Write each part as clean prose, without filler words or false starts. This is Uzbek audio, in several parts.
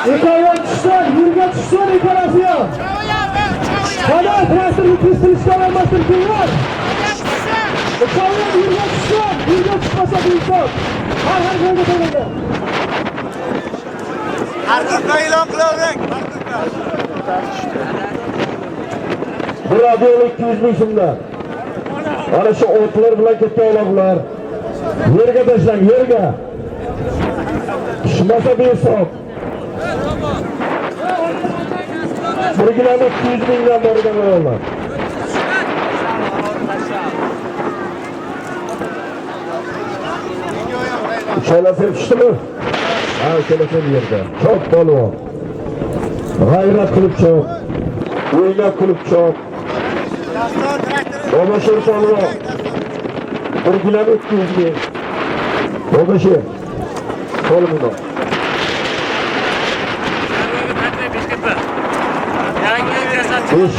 Ekoyon tushsin, yurga tushsin ekolasiya. Qana traktorni kestirishga olmasdir kimlar? Ekoyon yurga tushsin, yurga tushmasa bilsin. Har joyga qo'yiladi. Harqibga e'lon qilavering. Bir radiyol 200 ming so'mdan. Ana shu o'tlar bilan ketgan olablar. Yerga tashlang, yerga. Tushmasa behisob. 1 kilo 200 mingdan borgan o'g'illar. Uchalasi tushdimi? Ha, uchalasi bu yerda. Çok polvon. G'ayrat qilib cho'q. O'ynab qilib cho'q. Babashir polvon. 1 kilo 200 ming. Babashir. Qo'limda.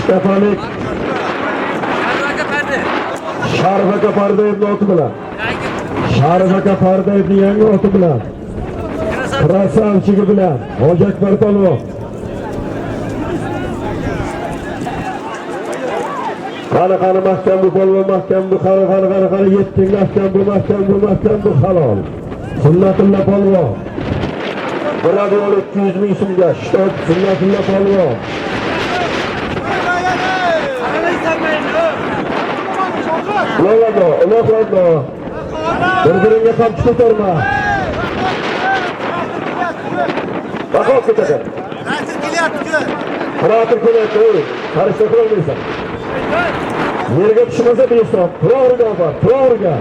Kafalik. Sharvaka Pardayev oti bilan. Sharvaka Pardayev yangi oti bilan. Krasavchigi bilan. Hojakbar polvon. Qani mahkam bu polvon, mahkam bu, qani yetting mahkam bu, mahkam bu halol. Sunnatulloh polvon. Bir radiyol 200 ming so'mga, shtot Sunnatulloh polvon. Uloqladi. Bir-biringga qamchi ko'tarma. Baqoq ketadi. Nasir kelyapti-ku. Xiratir kelyapti. Qarishda qilolmaysan. Yerga tushmasa behisob. To'g'riga bor, to'g'riga.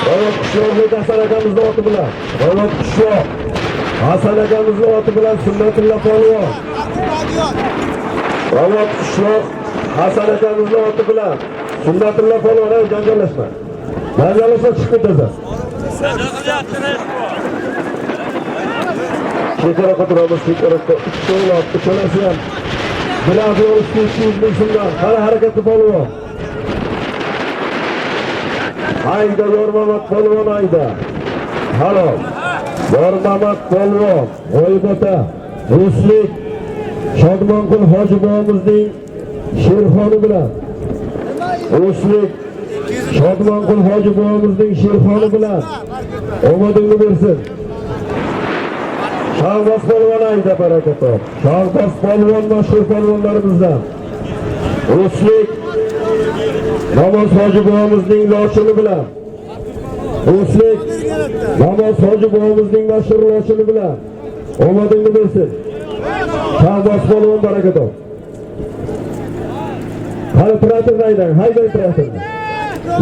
Ravot Qushloqlik Hasan akamizning oti bilan. Ravot Qushloq. Hasan akamizning oti bilan Sunnatulloh polvon. Ravot Qushloq. Hasan akamizning oti bilan Sunnatulloh polvon. Janjallashma. Janjallashma chiqib ketasan. Chekara qo'tiramiz, chekarada uchto'lab, uchalasi ham. Biroq yo'lda 200 ming so'mdan hali harakatli polvon. Ayda Yormamat polvon ayda. Halol. Yormamat polvon, G'oybota, Ruslik, Shodmonqul hoji bobomizning Sherxoni bilan. Ruslik, Shodmonqul hoji bobomizning Sherxoni bilan. Omadingni bersin. Shahboz polvon ayda baraka top. Shahboz polvon mashhur polvonlarimizdan. Ruslik, Namoz hoji bobomizning lochini bilan. Ruslik, Namoz hoji bobomizning mashhur lochini bilan. Omadingni bersin. Shahboz polvon baraka top. Hali traktor haydang traktorni.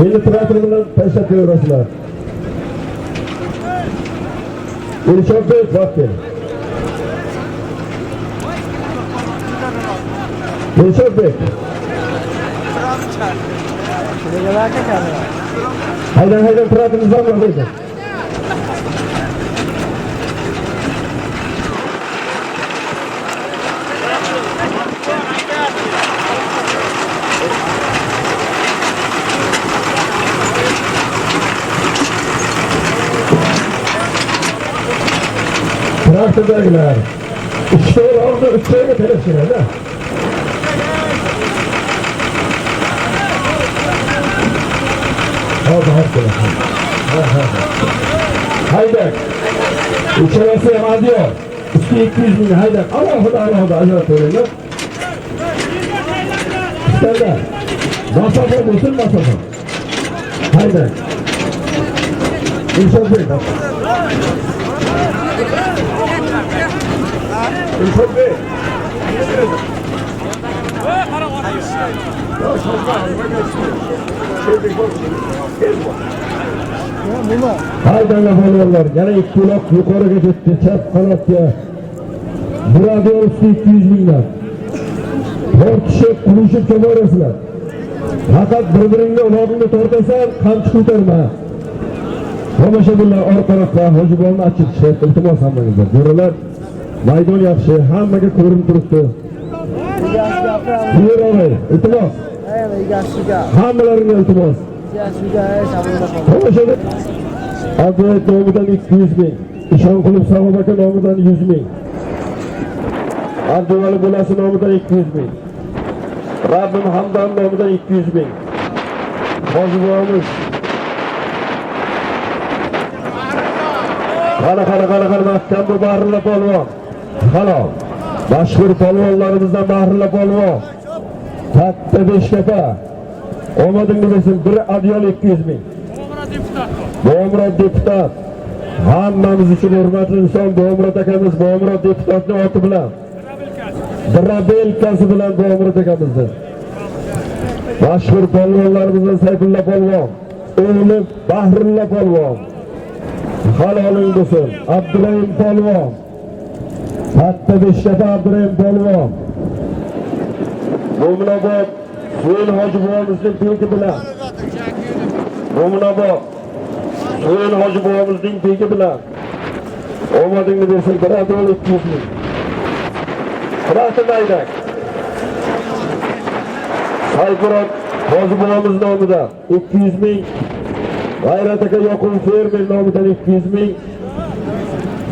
Endi traktor bilan tashlab ko'rasizlar. Elchobek vaqti. Elchobek. Haydang traktorni zamlaydi. Traktordagilar. Uchto'l oldi, uchto'lga telefon ha. Hayda. Uchalasi ham adiyor. Usti 200 ming hayda. Alohida ajratib qo'yinglar. Istanda. Masofa bo'lsin, masofa. Hayda. Elchobek. Elchobek. Haydanga polvonlar yana 2 uloq yuqoriga ketdi, chap qanotga. Bir radiyol 200 mingdan. Tortishib, qurishib ko'marasizlar. Faqat bir-biringni uloqni tortasan, qamchi ko'tarma. Tomoshabinlar orqaroqqa hojibonni achirishib, iltimos hammangizdan. Jo'ralar maydon yaxshi, hammaga ko'rinib turibdi. Buyur abi, iltimos. Hammalarga iltimos. Tomoshabin Abdullayt nomidan 200 ming, Ishonqulov Saboq aka nomidan 100 ming, Abduvali bolasi nomidan 200 ming, Rabbim Hamdon nomidan 200 ming. Hojibomiz qara mahkam bu Bahrilla polvon. Halol. Mashhur polvonlarimizdan Bahrilla polvon. Katta Beshkapa. Omadingni bersin, bir adyol 200 ming. Bomurod deputat. Hammamiz uchun hurmatli inson Bomurod akamiz, Bomurod deputatning oti bilan. Drabelkasi bilan Bomurod akamizni. Mashhur polvonlarimizdan Sayfulla polvon, o'g'li Bahrilla polvon. Haloling bo'lsin. Abdurahim polvon. Katta Beshkapa Abdurahim polvon. Mo'minobod So'yil Hojibovimizning beki bilan. Mo'minobod So'yil Hojibovimizning beki bilan. Omadingni bersin, bir adyol 200 ming. Qur'atni aydak. Sayfurod Hojibovimiz nomidan 200 ming. G'ayrat aka Yoqub fermer nomidan 200 ming.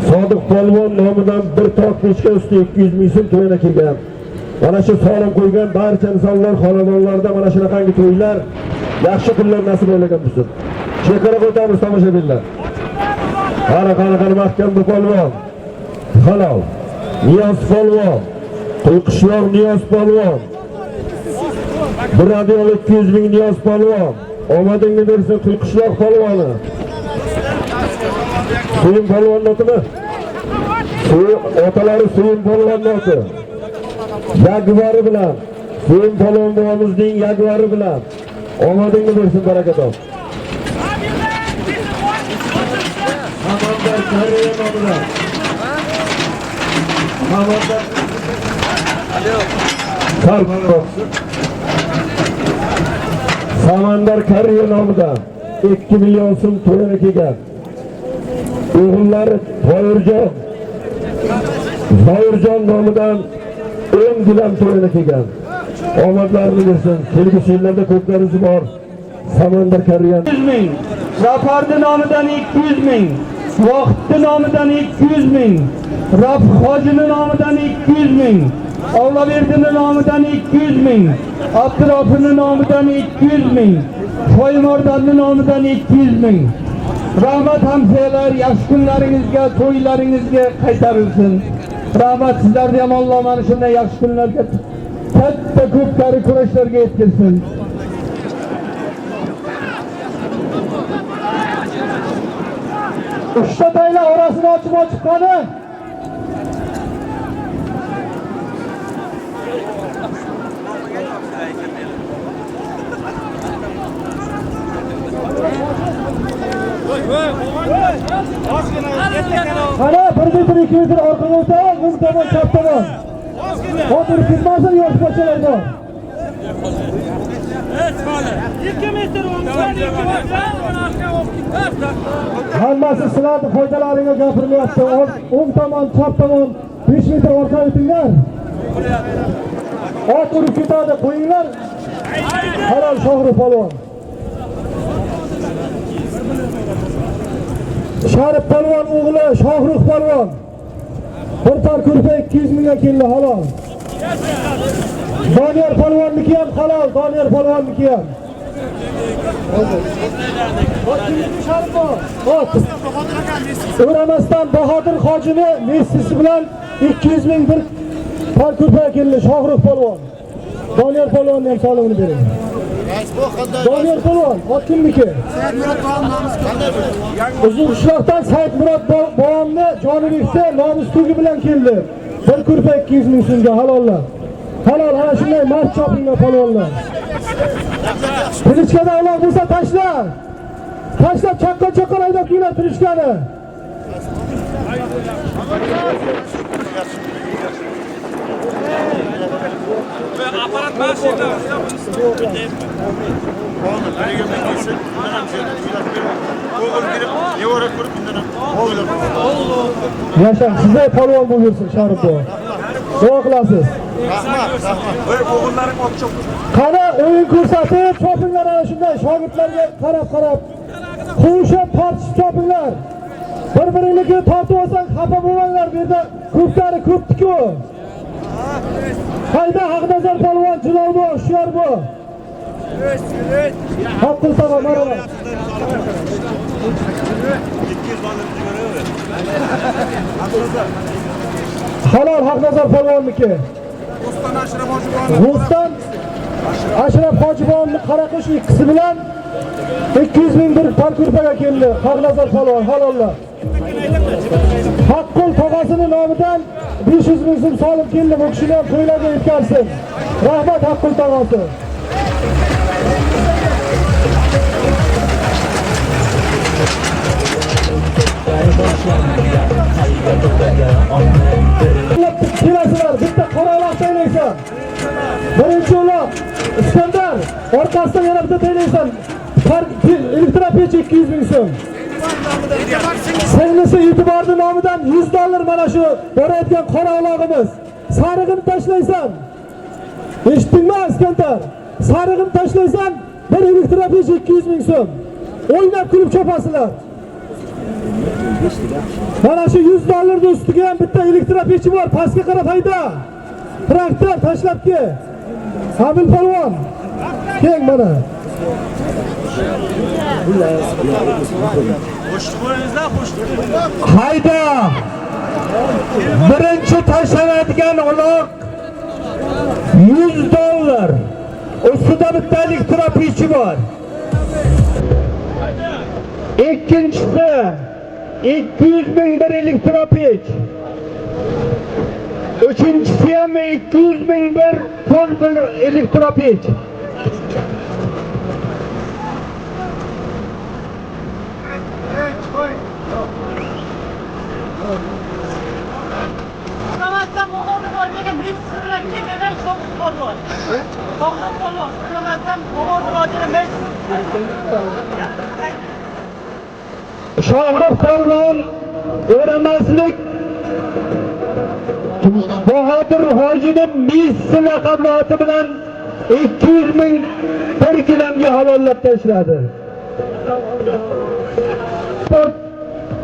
Sodiq polvon nomidan bir tok pechka usti 200 ming so'm to'yina kelgan. Mana shu solim qo'ygan barcha insonlar xonadonlarda mana shunaqangi to'ylar, yaxshi kunlar nasib aylagan bo'lsin. Chekarab o'tamiz tomoshabinlar. Qara mahkam bu polvon. Halol. Niyoz polvon. Qo'yqishloq Niyoz polvon. Bir adyol 200 ming Niyoz polvon. Omadingni bersin Qo'yqishloq polvoni. Suyun polvon otimi? Otalari Suyun polvon oti. Yagvari bilan, Suyun polvon bobomizning yagvari bilan. Omadingni bersin, baraka top. Samandar Kariya nomidan. Samandar Kariya nomidan 2 million so'm to'yini kelgan. O'g'illari Zoirjon nomidan 10 gilam to'yini kelgan. Omadlarini bersin. Kelgusi yillarda ko'plarimiz bor. Samandar Kariya 100 ming. Zafardi nomidan 200 ming. Vaqtni nomidan 200 ming. Rab Hojini nomidan 200 ming. Avlaverdining nomidan 200 ming. Abdurofning nomidan 200 ming. Qo'ymordanning nomidan 200 ming. Rahmat hamsoyalar, yaxshi kunlaringizga, to'ylaringizga qaytarilsin. Rahmat sizlarga ham Alloh mana shunday yaxshi kunlarga, katta ko'pkari kurashlarga yetkazsin. Uchta taylar orasini ochib qani. Qani, 1-2 metr orqaga o'tib, o'ng tomon, chap tomon. Hozir ketmasin, yosh bolalar bor. 2 metr o'ngdan 2 metr Hammasi sizlarni foydalaringizga gapirilyapti. O'ng tomon, chap tomon 5 metr orqaga o'tinglar. Ot urib ketadi, qo'yinglar. Halol Shohrux polvon. Sharif polvon o'g'li Shohrux polvon. Bir tor kurpa 200 mingga keldi, halol. Doniyor polvonniki ham halol, Doniyor polvonniki ham. O'ramasdan Bahodir Hojini Messisi bilan 200 ming bir tor kurpa keldi, Shohrux polvon. Doniyor polvonni ham solimini bering. Doniyor polvon, ot kimniki? Uzunqishloqdan Saidmurod bobomni Jonibekda nomus tugi bilan keldi. Bir kurpa 200 ming so'mga halollar. Halol, ana shunday mard chopinglar polvonlar. Pilichkada uloq bo'lsa tashla. Tashlab chaqqon haydab kelinglar pilichkani. aparat başında. Yaşa, size polvon buyursun Şarif baba. Duo qilasiz. Qani o'yin ko'rsatib, chopinglar ana shunday shogirdlarga qarab qo'shib tortishib chopinglar. Bir-biringizga tortib olsang xafa bo'lmanglar. Bu yerda ko'plari ko'pdi-ku. Hayda Haqnazar polvon, Jilol bu, Hushyor bu. Haqqul sabo marhamat. Halol Haqnazar polvonniki. Rustam Ashraf Hojibovni Qaraqish ikkisi bilan 200 ming bir parkurpaga keldi. Haqnazar polvon halollar. Haqqul tog'asining nomidan 500 ming so'm solib keldi. Bu kishini ham to'ylarga yetkazsin. Rahmat Haqqul tog'asi. Kelasizlar, bitta qora uloq taylaysan. Birinchi uloq Iskandar, orqasidan yana bitta taylaysan. Elektropech 200 ming so'm. Singlisi YouTuberning nomidan $100 mana shu borayotgan qora ulog'imiz. Sarig'ini tashlaysan. Eshitdingmi Iskandar? Sarig'ini tashlaysan, bir elektropech 200 ming so'm. O'ynab kulib chopasizlar. Mana shu $100 ustiga ham bitta elektropechi bor. Pastga qarab hayda. Traktor tashlab kel. Hamil polvon. Keng mana. Hayda. Birinchi tashlanadigan uloq $100. Ustida bitta elektropechi bor. İkinchisi 200 ming bir elektropech. Üçüncüsü ham 200 ming bir ton bir elektropech. Shohrux polvon o'ramaslik Bahodir Hojining Messi laqabi bilan 200 ming 1 kilomga halollab tashladi.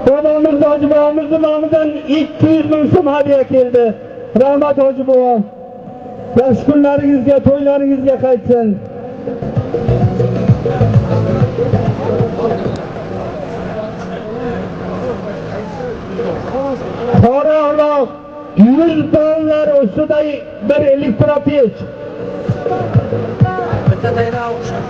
Bobomiz Hojibovimizning nomidan 200 ming so'm hadiya keldi. Rahmat Hojibov. Yaxshi kunlaringizga, to'ylaringizga qaytsin. Qora uloq $100 ustida bir elektropech. Bitta tayra o'xshab.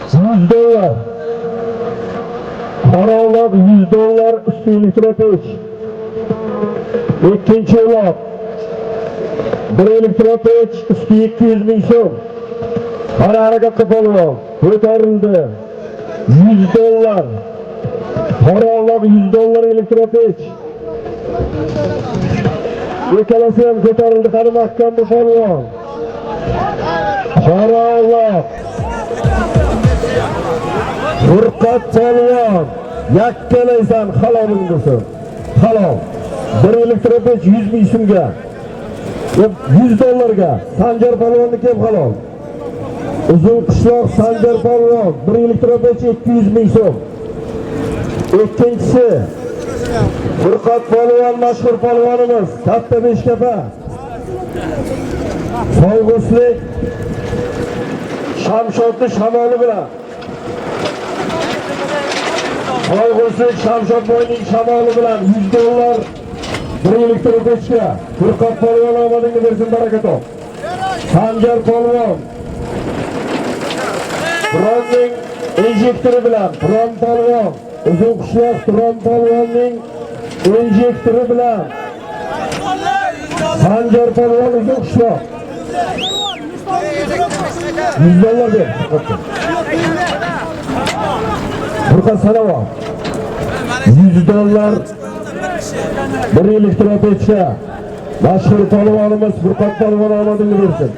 $100. Qora uloq $100 usti elektropech. İkinci uloq bir elektropech usti 200 ming so'm. Qara harakatda polvon ko'tarildi. $100. Qora uloq $100 elektropech. Ikkalasi ham ko'tarildi. Qara mahkam bu polvon. Qora uloq Furqat polvon yakkalaysan haloling bo'lsin. Halol. Bir elektropech 100 ming so'mga. $100 Sanjar polvonniki ham halol. Uzun qishloq Sanjar polvon bir elektropech 200 ming so'm. İkincisi Furqat polvon mashhur polvonimiz Katta Beshkapa. Soyg'uslik Shamshodning shamoli bilan. Soyg'uslik Shamshod boyning shamoli bilan $100 bir elektropechga. Furqat polvon omadingni bersin, baraka top. Sanjar polvon Turonning injektori bilan Turon polvon uzun qishloq Turon polvonning injektori bilan Sanjar polvon uzun qishloq $100 ber. Furqat Salavo $100 bir elektropeçka. Mashhur polvonimiz Furqat polvon omadini bersin.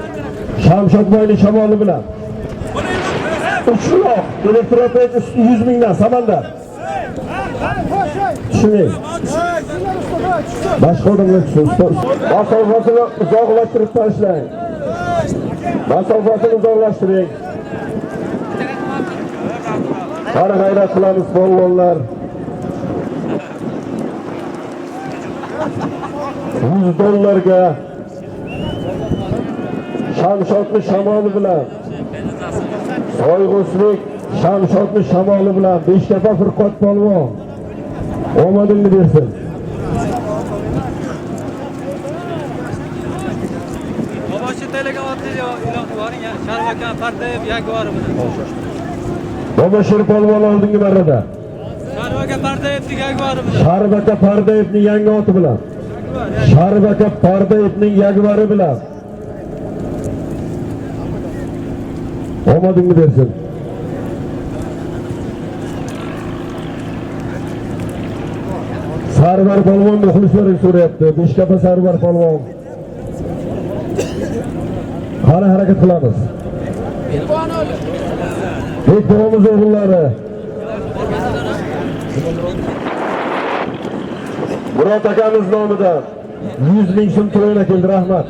Shamshodboyning shamoli bilan. Uchiloq elektropech usti 100 mingdan Samandar. Tushuning. Boshqa odamlar tushunsin. Masofasini uzoqlashtirib tashlang. Masofasini uzoqlashtiring. Qani g'ayrat qilamiz polvonlar. $100 Shamshodning shamoli bilan. Soyg'uslik Shamshodning shamoli bilan Beshkapa Furqat polvon omadingni bersin. Boboshi telega otliga iloq boring ya. Sharvaka Pardayev Jaguar bilan. Boboshir polvon oldingi marrada. Sharvaka Pardayevning Jaguar bilan. Sharbaka Pardayevning yangi oti bilan. Sharbaka Pardayevning Jaguari bilan. Omadingni bersin. Sarvar polvon muxlislari so'rayapti. Beshkapa Sarvar polvon. Qani harakat qilamiz. Bekbo'miz o'g'illari. Murod akamiz nomidan 100 ming so'm to'yina keldi, rahmat.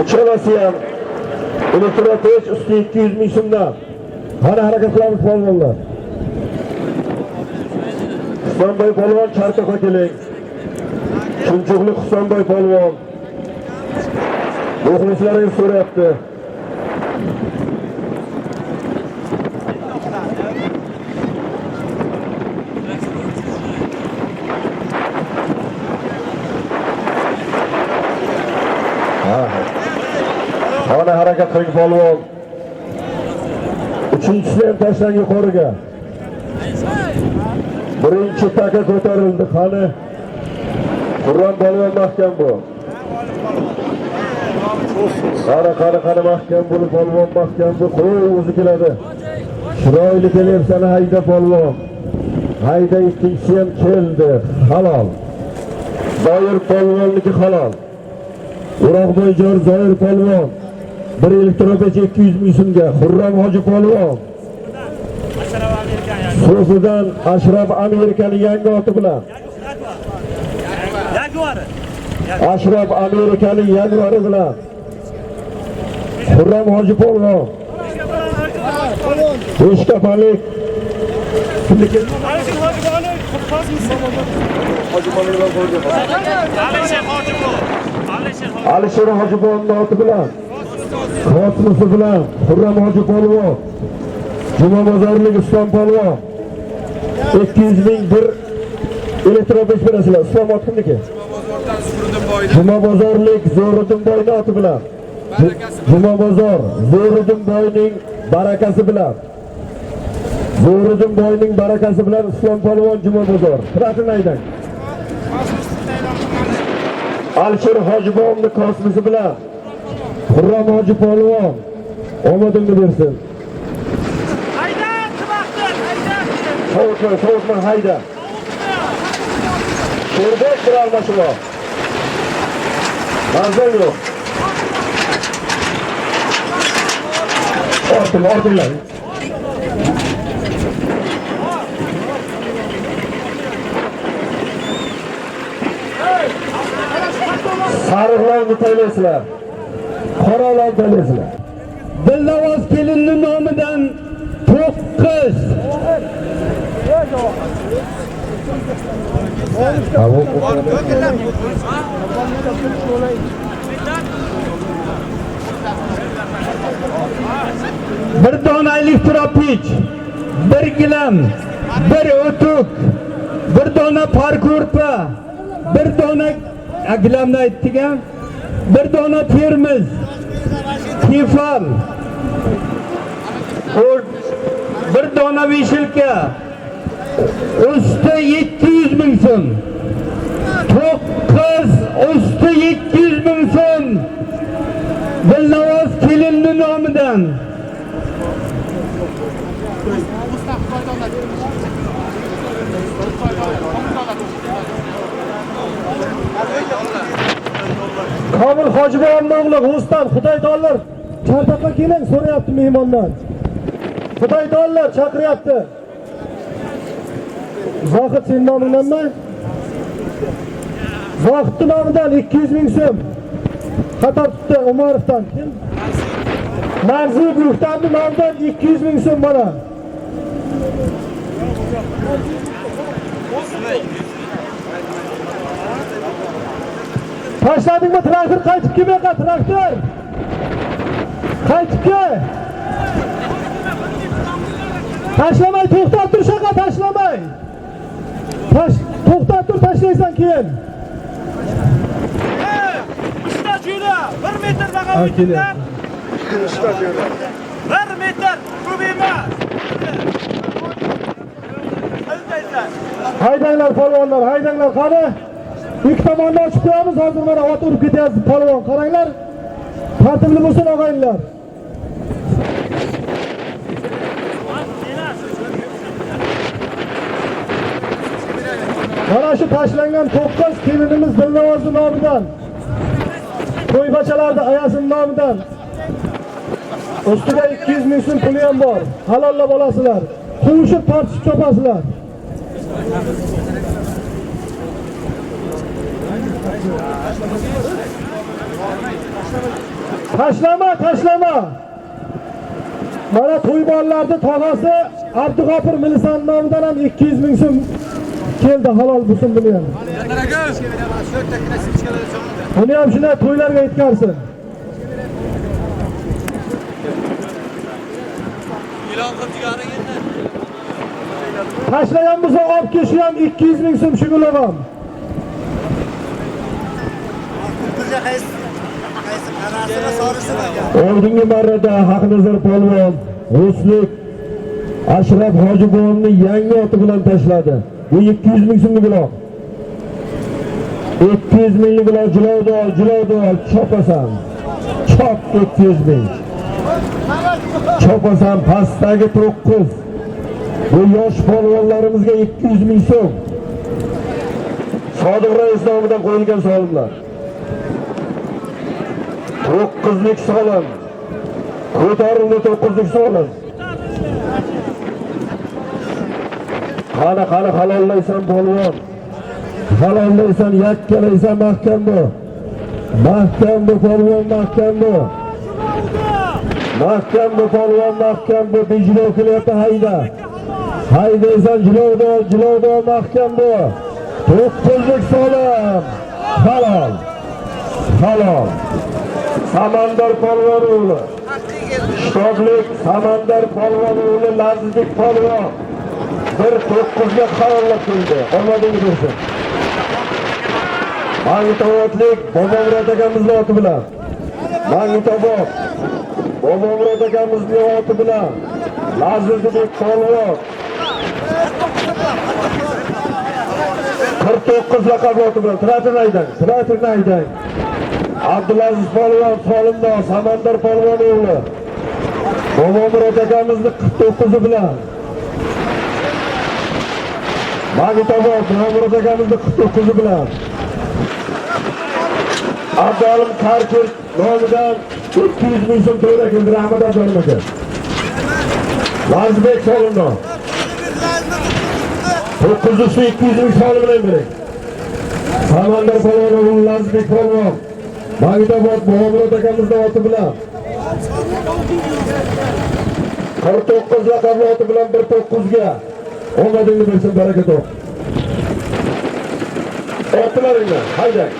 Uchalasi ham elektropech usti 200 ming so'mdan. Qani harakat qilamiz polvonlar. Husanboy polvon Charchoqqa keling. Chumchuqlik Husanboy polvon. Muxlislaringiz so'rayapti. Qani harakat qiling polvon. Uchinchisi ham tashlang yuqoriga. Birinchi taka ko'tarildi. Qani Qur'on polvon mahkam bu. Qara mahkam bo'lib polvon mahkam bu. Qo'y o'zi keladi. Chiroyli kelyapsan hayda polvon. Hayda ikkinchisi ham keldi. Halol. Zoir polvonniki halol. O'roqboyjor Zoir polvon. Bir elektropech 200 ming so'mga. Xurram Hoji polvon. So'fidan Ashraf Amerikaning yangi oti bilan. Ashraf Amerikaning Jaguari bilan. Xurram Hoji polvon. Beshkapalik. Alisher Hojiboyning oti bilan. Kosmisi bilan Xurram Hoji polvon. Juma bozorlik Islom polvon. 200 ming bir elektropech berasizlar. Islom oti kimniki? Juma bozorlik Zo'riddinboyning oti bilan. Juma bozor Zo'riddinboyning barakasi bilan. Zo'riddinboyning barakasi bilan Islom polvon Juma bozor. Qiraqini ayting. Alisher Hojiboyning kosmisi bilan Xurram Hoji polvon omadingni bersin. Hayda, chiqaqdir, hayda. So'zman hayda. Sherbek bir almashuv. Manzil yo'q. Ortinglar. Sariqlarni taylaysizlar. Qoralarni taylaysizlar. Dilnavoz kelinning nomidan 9. Bir dona elektropech, bir gilam, bir o'tuk, bir dona parkurpa, bir dona gilamni aytgan, bir dona termiz, kefal, bir dona vishilka, usti 700 ming so'm. 9 usti 700 ming so'm. Dilnavoz kelinning nomidan. Komil Hojiboyevning o'g'li Rustam Xudoydonlar Chartoqqa keling so'rayapti mehmondan. Xudoydonlar chaqiryapti. Zohid sen nomingdanmi? Zohidning nomidan 200 ming so'm. Xatar tutdi Umarovdan. Kim? Marzi Ruhtamning nomidan 200 ming so'm mana. Tashladingmi traktor qaytib kelmoqqa traktor? Qaytib kel. Tashlamay to'xtab tur shaqa tashlamay. To'xtab tur tashlaysan keyin. Usta jo'ra 1 metr baqa o'tibdan. Usta jo'ra 1 metr ko'p emas. Haydanglar polvonlar, haydanglar qani. İlk tomonni ochib qo'yamiz, hozir mana ot urib ketyapti polvon. Qaranglar. Tartibli bo'lsin og'aylar. Mana shu tashlangan 9 kelinimiz Dilnovoz nomidan. To'ybachalarda Ayasin nomidan. Ustiga 200 ming so'm puli ham bor. Halollab olasizlar. Quvishib tortishib chopasizlar. Tashlama. Mana to'yborlarning tog'asi Abdug'ofur Milisan nomidan ham 200 ming so'm keldi, halol bo'lsin buni ham. Buni ham shunday to'ylarga yetkazsin. E'lon qilib jigaring endi. Tashlagan bo'lsa olib kelishi ham 200 ming so'm shug'ulab ham. Oldingi marrada Haqnazar polvon Ruslik Ashraf Hojiboyevni yangi oti bilan tashladi. Bu 200 ming so'mlik guloq. 200 minglik guloq jilovda chopasan. Chop 200 ming. Chopasan pastdagi 9. Bu yosh polvonlarimizga 200 ming so'm. Sodiq rais nomidan qo'yilgan solimlar. 9lik solim. Ko'tarildi 9lik solim. Qani halollaysan polvon. Halollaysan, yakkalaysan, mahkam bu. Mahkam bu polvon, mahkam bu. Mahkam bu polvon, mahkam bu. Bijlo kelyapti hayda. Haydaysan jilovda mahkam bu. 9lik solim. Halol. Samandar polvon o'g'li. Shtoblik Samandar polvon o'g'li Lazizbek polvon. 1-9 ga halollab qo'ydi. Omadingiz bo'lsin. Mangitobodlik Bobomurod akamizning oti bilan. Mangitobod Bobomurod akamizning oti bilan Lazizbek polvon 49 laqab oti bilan Tratorni haydang. Abdulaziz polvon Solimdor Samandar polvon o'g'li. Bobomurod akamizning 49 bilan. Mangitobod Bobomurod akamizning 49 bilan. Abdulim Karkir nomidan 200 ming so'm to'la keldi Rahmat Abdulim aka. Lazizbek Solimdor 900 200 ming so'm bilan bering. Samandar polvon o'g'li Lazizbek polvon Mangitobod Bobomurod akamizning oti bilan 49 laqabli oti bilan 1-9 ga omadingni bersin, baraka top. Otlaringlar haydang.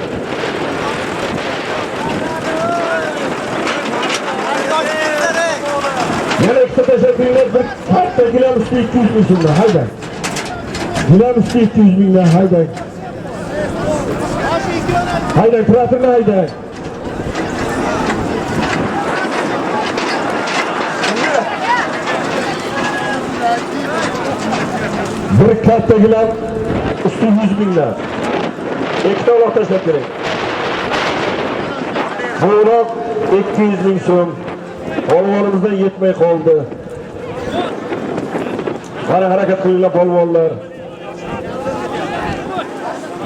Yana ikkita tashabbuslar bir katta gilam usti 200 ming so'mdan haydang. Gilam usti 200 mingdan haydang. Haydang, traktorni haydang. Bir katta gilam usti 100 mingdan. Ikkita uloq tashlab kerak. Bu uloq 200 ming so'm. Polvonimizdan yetmay qoldi. Qara harakat qilinglar polvonlar.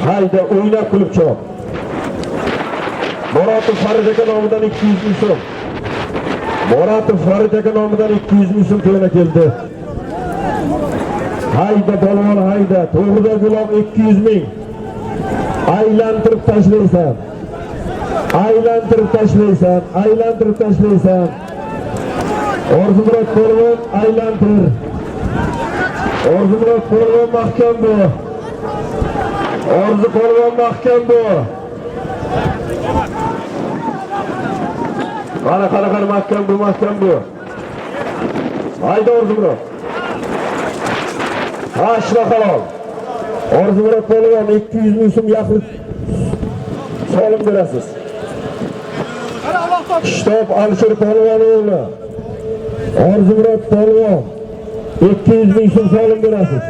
Hayda o'ynab kulib chop. Muratov Farid aka nomidan 200 ming so'm. Muratov Farid aka nomidan 200 ming so'm to'yona keldi. Hayda polvon hayda. To'g'rida gulob 200 ming. Aylantirib tashlaysan. Aylantirib tashlaysan. Aylantirib tashlaysan. Orzumurod polvon aylantir. Orzumurod polvon mahkam bu. Orzu polvon mahkam bu. Qara mahkam bu, mahkam bu. Hayda Orzumurod. Ashla halol. Orzumurod polvon 200 ming so'm yaxlit solim berasiz. Shtob Alisher polvon o'g'li. Orzumurod polvon 200 ming so'm solim berasiz.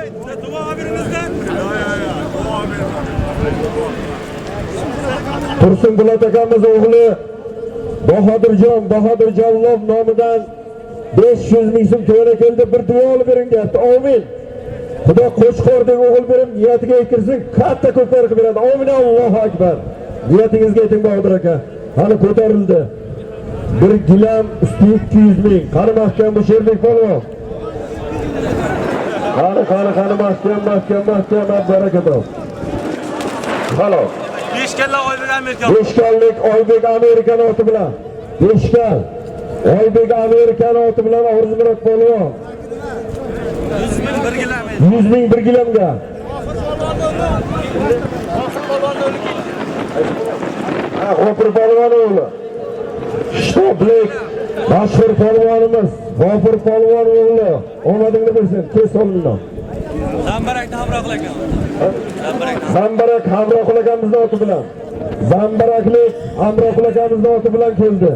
Tursun Bulat akamiz o'g'li Bahodir Jallob nomidan 500 ming so'm to'yona keldi. Bir duo olib bering deyapti. Amin. Xudo qo'chqordek o'g'il berib, niyatiga yetkazsin, katta ko'plar qilib beradi. Amin. Allohu akbar. Niyatingizga yeting Bahodir aka. Hali ko'tarildi. Bir gilam usti 200 ming. Qani mahkam bu Sherbek polvon. Qani mahkam barakat. Xolos. 5 kalla Oybek Amerikan. 5 kallik Oybek Amerikan oti bilan. 5 kal. Oybek Amerikan oti bilan Orzumurod polvon. 100 ming 1 gilam. 100 ming 1 gilamga. G'ofur polvon o'g'li. Shtoblik mashhur polvonimiz G'ofur polvon o'g'li. Omadingni bersin. Kes so'lingdan. Zambarakni hamroh qilakan. Zambarak hamroh qilaganimizning oti bilan. Zambaraklik hamroh qilaganimizning oti bilan keldi.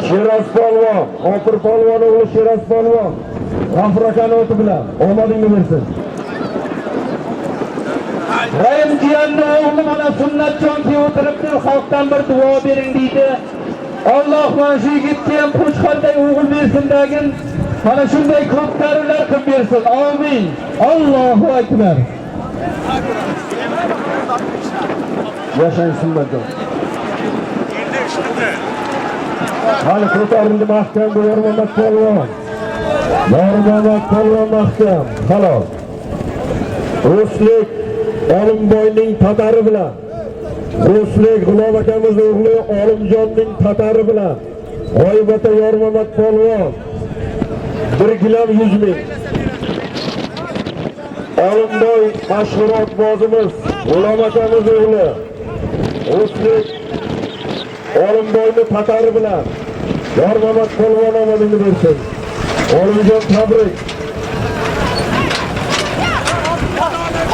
Shiroz polvon, G'ofur polvon o'g'li Shiroz polvon. G'ofur aka oti bilan omadingni bersin. Rahim jiyanni o'g'li mana sunnatjonga o'tiribdi, xalqdan bir duo bering deydi. Alloh mana shu yigitga ham qo'chqorday o'g'il bersin degin. Mana shunday ko'p tarbiyalar qilib bersin. Amin. Allohu akbar. Yashang sunnatjon. Hali ko'tarildi mahkam bu Yormonat polvon. Yormonat polvon mahkam. Halol. Ruslik Olimboyning tatari bilan. Ruslik G'ulom akamiz o'g'li Olimjonning tatari bilan. G'oybata Yormonat polvon. 1 gilam 100 ming. Olimboy mashhurot bozimiz G'ulom akamiz o'g'li. Ruslik Olimboyni tatari bilan Yormonat polvon omadingni bersin. Olimjon tabrik.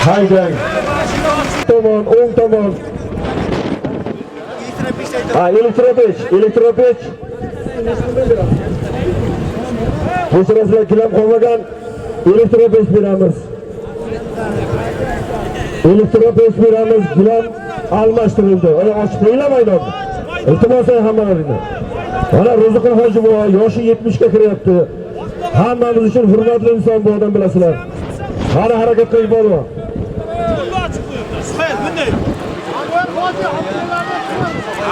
Haydang. Tomon, o'ng tomon. Elektropech. Qo'shiraslar gilam qolmagan elektropech beramiz. Gilam almashtirildi. Ana ochiq qo'yinglar maydonni. Iltimos hammalaringni. Mana Ro'ziqul hoji bu yoshi 70 ga kiryapti. Hammamiz uchun hurmatli inson bu odam bilasizlar. Qani harakat qiling polvon.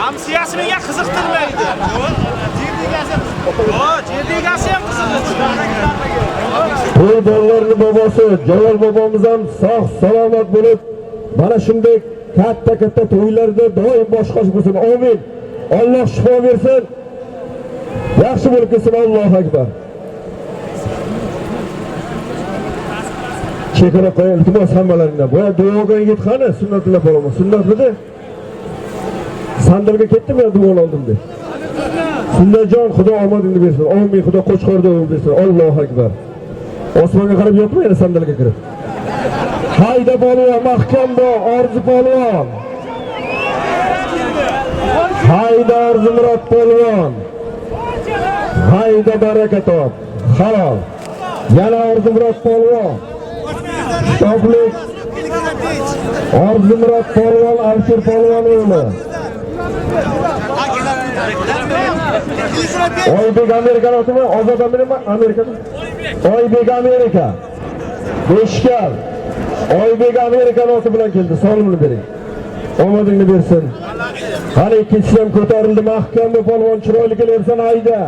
Hamsiyasi menga qiziqtirmaydi. Jerdegasi ham qiziqtirmaydi. Bu bolalarning bobosi Jalol bobomiz ham sog' salomat bo'lib, mana shunday katta to'ylarda doim boshqash bo'lsin. Amin. Alloh shifo bersin. Yaxshi bo'lib ketsin. Allohu akbar. Chekara qo'ying iltimos hammalaringdan. Bu duoga yigit qani? Sunnatulloh polvon. Sunnatmidi? Sandalga ketdimi duo oldim deb. Sunnatjon Xudo omadingni bersin. Amin. Xudo qo'chqorda o'g'il bersin. Allohu akbar. Osmonga qarab yotmaydi sandalga kirib. Hayda polvon, mahkam bu Orzu polvon. Hayda Orzumurod polvon. Hayda barakat top. Halol. Yana Orzumurod polvon. Shtoblik Orzumurod polvon, Alisher polvon o'g'li. Oybek Amerikan otimi, Ozod Amerika. Oybek Amerika. Beşkal. Oybek Amerikan oti bilan keldi. Salomini bering. Omadingni bersin. Qani ikkinchisi ham ko'tarildi. Mahkam bu polvon chiroyli kelyapsan hayda.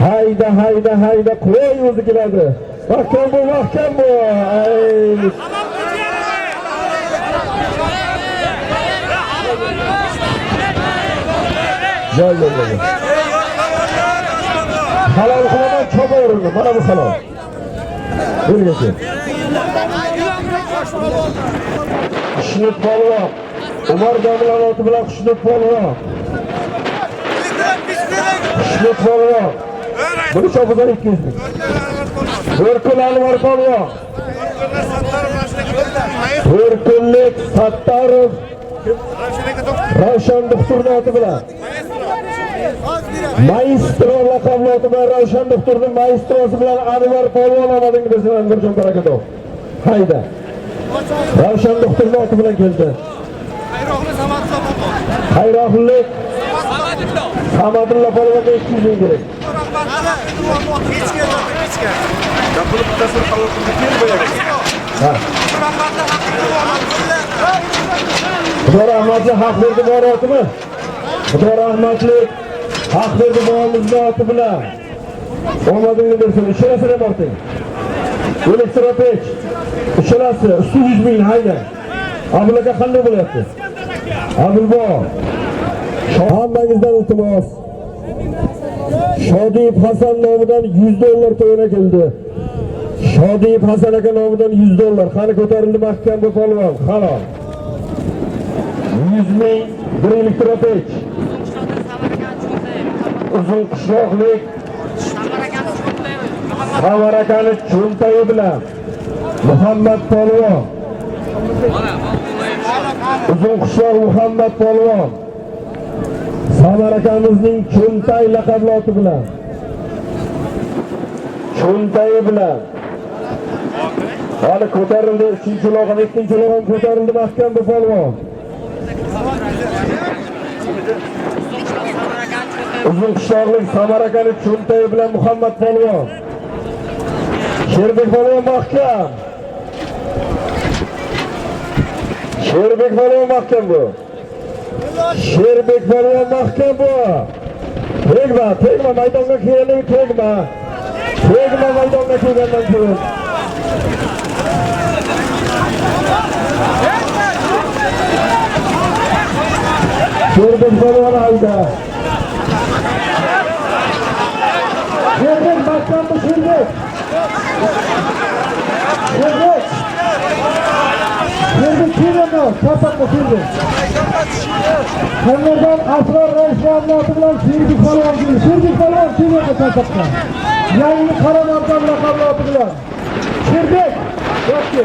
Hayda. Qo'y o'zi keladi. Mahkam bu. Ay. Gel. Halal qilaman cho'porini. Mana bu halol. Bergachi. Xushnud polvon. Umar domlan oti bilan Xushnud polvon. Xushnud polvon. Buni cho'podan 200 ming. To'rkul Anvar polvon. To'rkullik Sattarov. Ravshan doktorning oti bilan. Maestro laqabli oti bilan Ravshan doktorning maestrosi bilan Anvar polvon omadingiz bersin Anvarjon Barakatov. Hayda. Ravshan doktorning oti bilan keldi. Xayrohlik Samadulla polvonga 200 ming kerak. Gapirib bitasini qabul qilib kelmayapti. Ha. Xudo rahmatli haq berdi borotimi? Xudo rahmatli haq berdi bolamizning oti bilan. Omadingni bersin. Ishlasini borting. Elektropech. Ishlasi 100 ming hayda. Abulaka qanday bo'lyapti? Abulbo. Hammangizdan iltimos. Shodiyev Hasan nomidan $100 to'yina keldi. Shodiyev Hasan aka nomidan $100. Qani ko'tarildi mahkam bu polvon. Halol. 100 ming bir elektropech. Uzun qishloqlik Samarakani cho'ntayi bilan Muhammad polvon. Uzun qishloq Muhammad polvon. Samarakamizning cho'ntay laqabli oti bilan. Cho'ntayi bilan. Hali ko'tarildi 3-log'am, 2-log'am ko'tarildi mahkam bu polvon. Uzun qishloqlik Samarakani cho'ntayi bilan Muhammad polvon. Sherbek polvon mahkam. Sherbek polvon mahkam bu. Sherbek polvon mahkam bu. Tegma maydonga kelib tegma. Tegma maydonga kelgandan keyin. Sherbek polvon hayda. Sherbek mahkam bu Sherbek. Sherbek keldi, kapatma Sherbek. Qanlardan Asrar Raisxon oti bilan Sherbek polvon keldi. Sherbek polvon keldi kapatma. Yangi Qaramardan laqabli oti bilan. Sherbek, yo'qki.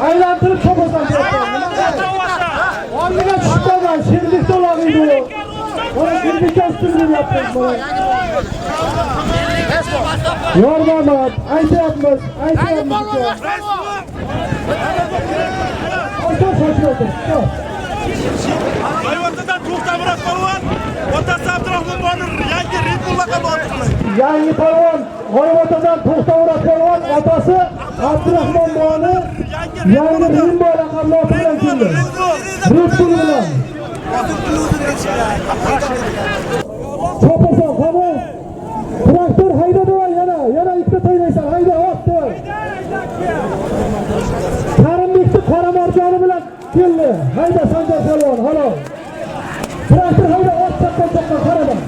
Aylantirib cho'posan deyapman. O'rniga tushmagan, Sherbek to'lag'iydi u. Mana Sherbekka ustunlik yapmiz mana. Yormamat, aytyapmiz. Hayvondan to'xtamroq polvon, otasi Abdurahmon Bonir yangi Red Bull laqabi oldi. Yangi polvon, G'oyibotdan to'xtamroq polvon, otasi Abdurahmon Bonir yangi Red Bull laqabli oti bilan keldi. Red Bull bilan. Cho'pasan, qani? Traktor haydadi yana ikkita taynaysan, hayda otdi. Karimbekni Qaramarjoni bilan keldi. Hayda Sanjar polvon, halol. Traktor hayda ot chaqqan qaradan.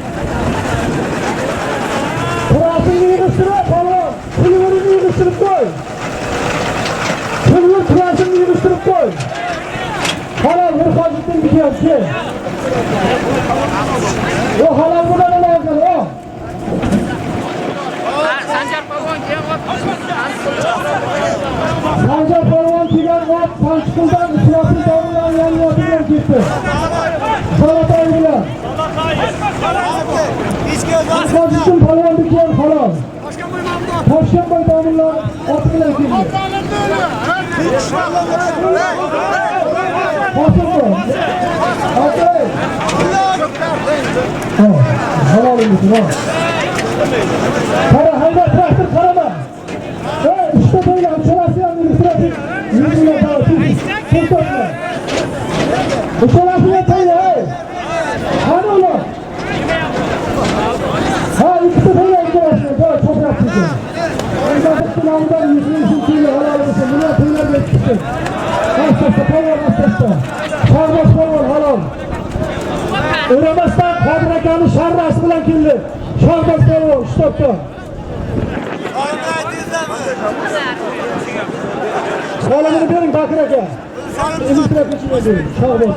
Traktorni yig'ishtirib polvon, pulini yig'ishtirib qo'y. Pulni traktorni yig'ishtirib qo'y. Halol Mirxojiddin bityapti. O halol bilan oladi, o. Sanjar polvon kelgan Sanjar polvon kelgan ot Tanchquldan Isroil tomonidan yangi oti bilan ketdi. Salotay Tursun polvonnikilar falon. Toshkentboy domlalar oti bilan keldi. Qo'shildi. Okey. Halolingiz bor. Qara hayda traktor qarama. Ishda bo'ylar uchalasi ham illustrativ. Yuzinglar to'xtatma. Uchalasiga tayyor. Qani ular? Ha, ikkita bo'ylar uchalasi. Çok yaptık. Oynadık nomidan 100 ming kilo halol bo'lsin. Buni to'ylab ketdi. Asasta polvon asasta. Farmoz polvon halol. O'ramasdan Qodir akani sharrasi bilan keldi. Shahboz polvon shtobda. Salamini bering Bakir aka. Illustrativni bering. Shahboz.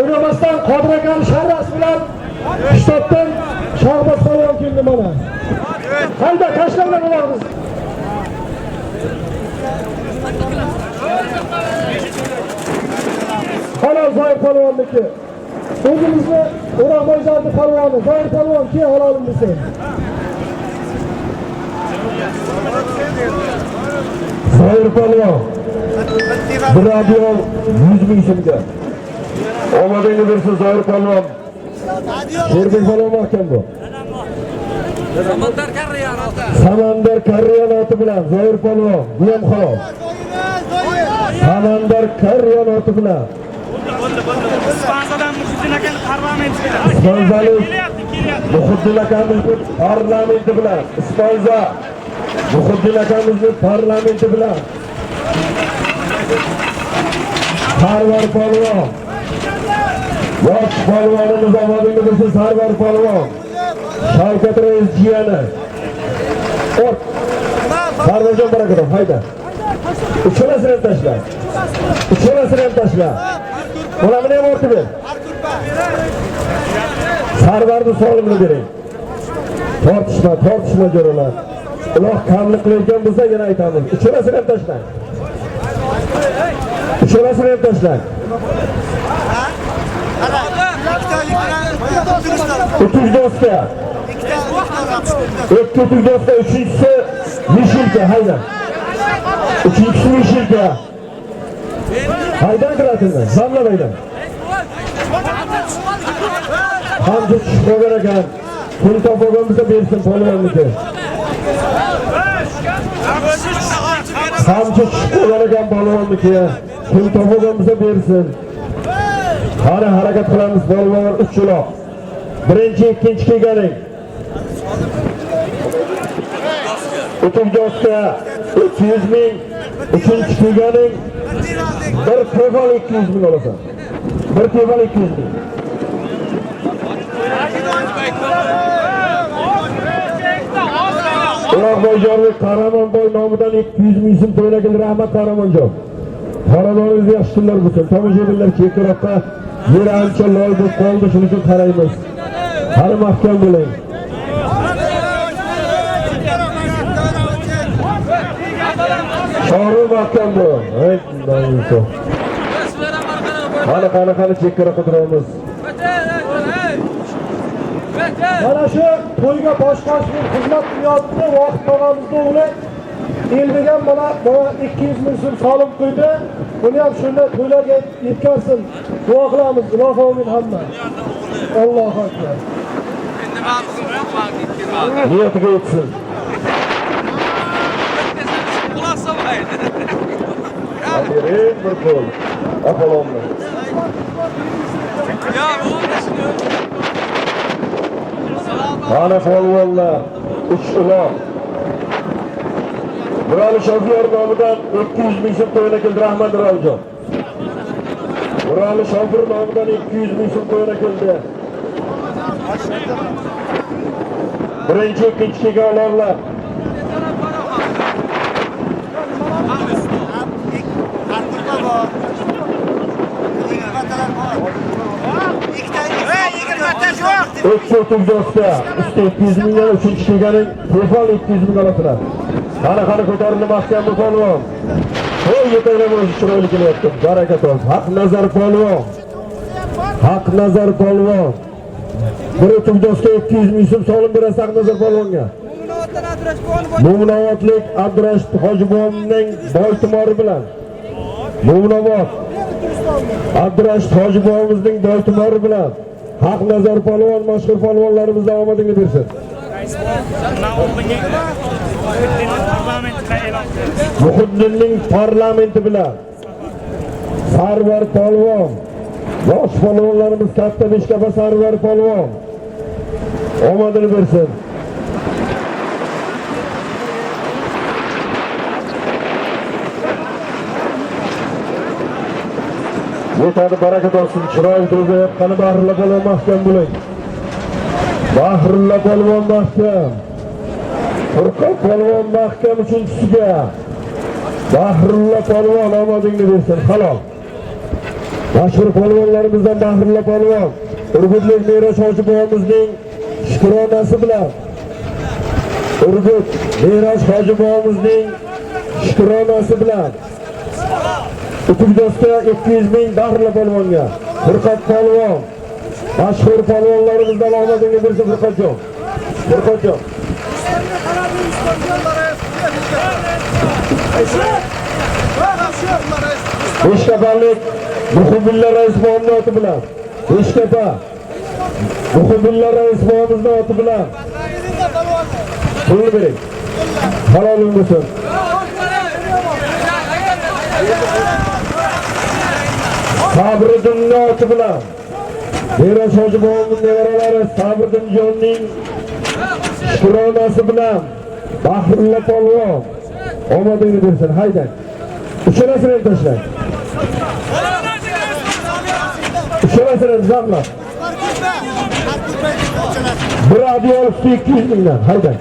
O'ramasdan Qodir akani sharrasi bilan shtobdan Shahboz polvon keldi mana. Qayda tashlanglar ularni. Halol Zoir polvonniki. O'zimizni O'ramoyzorni polvoni Zoir polvon keyin halolim desin. Zoir polvon. Bir radio 100 ming so'mga. Omadingni bersin Zoir polvon. Sherbek polvon mahkam bu. Samandar Karriyonoti bilan Zoir polvon bu ham halol. Samandar Karriyonoti bilan. Ispanzadan Muhiddin akani parlamentiga. Ispanzalik Muhiddin akamizni parlamenti bilan. Ispanza Muhiddin akamizni parlamenti bilan. Sarvar polvon. Yosh polvonimiz omadingni bersin Sarvar polvon. Shavkat Reis jiyani. Ot. Sarvarjon barakatov, hayda. Uchalasini ham tashla. Uchalasini ham tashla. Mana buni ham ortib ber. Sarvarni solimini bering. Tortishma jo'ralar. Uloq kamlik qilayotgan bo'lsa yana aytamiz. Uchalasini ham tashlang. Uchalasini ham tashlang. O'tuz do'stga. O'tuz do'stga uchinchisi Mishilka hayda. Uchinchisi Mishilka. Haydan kiratildi. Zamlab haydan. Hamza chiqmagan ekan. Pul topgan biza bersin polvonniki. Hamza chiqmagan ekan polvonniki. Pul topgan biza bersin. Qani harakat qilamiz polvon 3 uloq. Birinchi, ikkinchi kelganing. O'tuvjoqqa 300 ming, uchinchi kelganing. Bir tefal 200 ming olasan. Bir tefal 200 ming. Ularboyjonlik Qahramonboy nomidan 200 ming so'm to'lagil rahmat Qahramonjon. Xonadoningizga yaxshi kunlar bo'lsin. Tomoshabinlar chekroqqa yer ancha loy bo'lib qoldi, shuning uchun qaraymiz. Hali mahkam bo'ling. Shoru mahkam bo'l. Ey, nayso. Qani chekroqqa turamiz. Mana shu to'yga boshqarishning xizmat qilyapti, vaqt tog'amizning o'g'li eldigan mana 200 ming so'm solim qo'ydi. Buni ham shunda to'ylarga yetkazsin. Duo qilamiz, ilohi omin hamma. Allohu akbar. Endi mavzum yo'q, vaqt ketgan. Niyatiga yetsin. Xulasamaydi. Aferin bir qo'l. Apolonni. Ya, bo'ldi shuni. Qani polvonlar 3 uloq. Burali shofyor nomidan 200 ming so'm to'yona keldi rahmat Raljon. Burali shofyor nomidan 200 ming so'm to'yona keldi. Birinchi, ikkinchi kelganlar. O'tuvjoqqa usti 200 mingdan uchinchi kelganing tefal 200 ming olasizlar. Qani ko'tarildi mahkam bu polvon. Qo'y yetaklab o'zi chiroyli kelyapti. Barakat olsun. Haq nazar polvon. Haqnazar polvon. Bir tug'doshga 200 ming so'm solim berasiz Haqnazar polvonga. Mo'minobodlik Abdurash Hojibovning boytumori bilan. Mo'minobod Abdurash Hojibovimizning boytumori bilan Haqnazar polvon mashhur polvonlarimizdan omadini bersin. Muhiddinning parlamenti bilan Sarvar polvon, yosh polvonlarimiz katta Beshkapa Sarvar polvon omadini bersin. Yetadi, baraka topsin. Chiroyli to'zayotgani Bahrulla polvon mahkam bo'ling. Bahrulla polvon mahkam. Qo'rqoq polvon mahkam uchinchisiga. Bahrulla polvon omadingni bersin. Halol. Mashhur polvonlarimizdan Bahrulla polvon, Urgutlik Meros Hojibovimizning shukronasi bilan Urgut Meros Hojibovimizning shukronasi bilan Tug'doshga 200 ming Bahrulla polvonga. Qo'rqoq polvon, mashhur polvonlarimizdan omadingni bersin Qo'rqoqjon. Qo'rqoqjon. Beshkapalik Muhiddinlar rais muomnoti bilan Beshkapa Muhiddinlar rais muomnoti bilan pul bering. Halol bo'lsin. Sabriddinning oti bilan Meros Hojibovning nevaralari Sabriddinjonning shukronasi bilan Bahrulla polvon omadingni bersin. Haydang. Uchalasini tashlang. Uchalasini zamlab. Bir adiyol usti 200 mingdan. Haydang.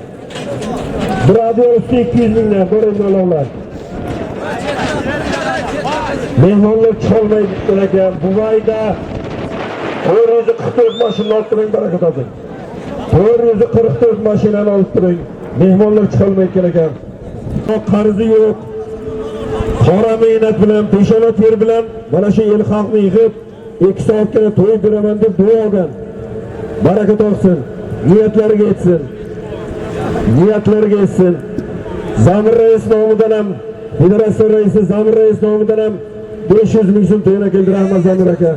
Bir adiyol usti 200 mingdan ko'ringlar. Mehmonlar cholmaydi ekan. Bubayda 444 mashina olib turing, baraka toping. 444 mashinani olib turing. Mehmonlar cholmaydi ekan. Qarzi yo'q. Qora mehnat bilan, peshona ter bilan mana shu el xalqni yig'ib 2 soatgina to'y beraman deb duo olgan. Baraka topsin. Niyatlariga yetsin. Niyatlariga yetsin. Zamir rais nomidan ham, federatsiya raisi Zamir rais nomidan ham 500 ming so'm to'yna keldi. Rahmat Zamir aka.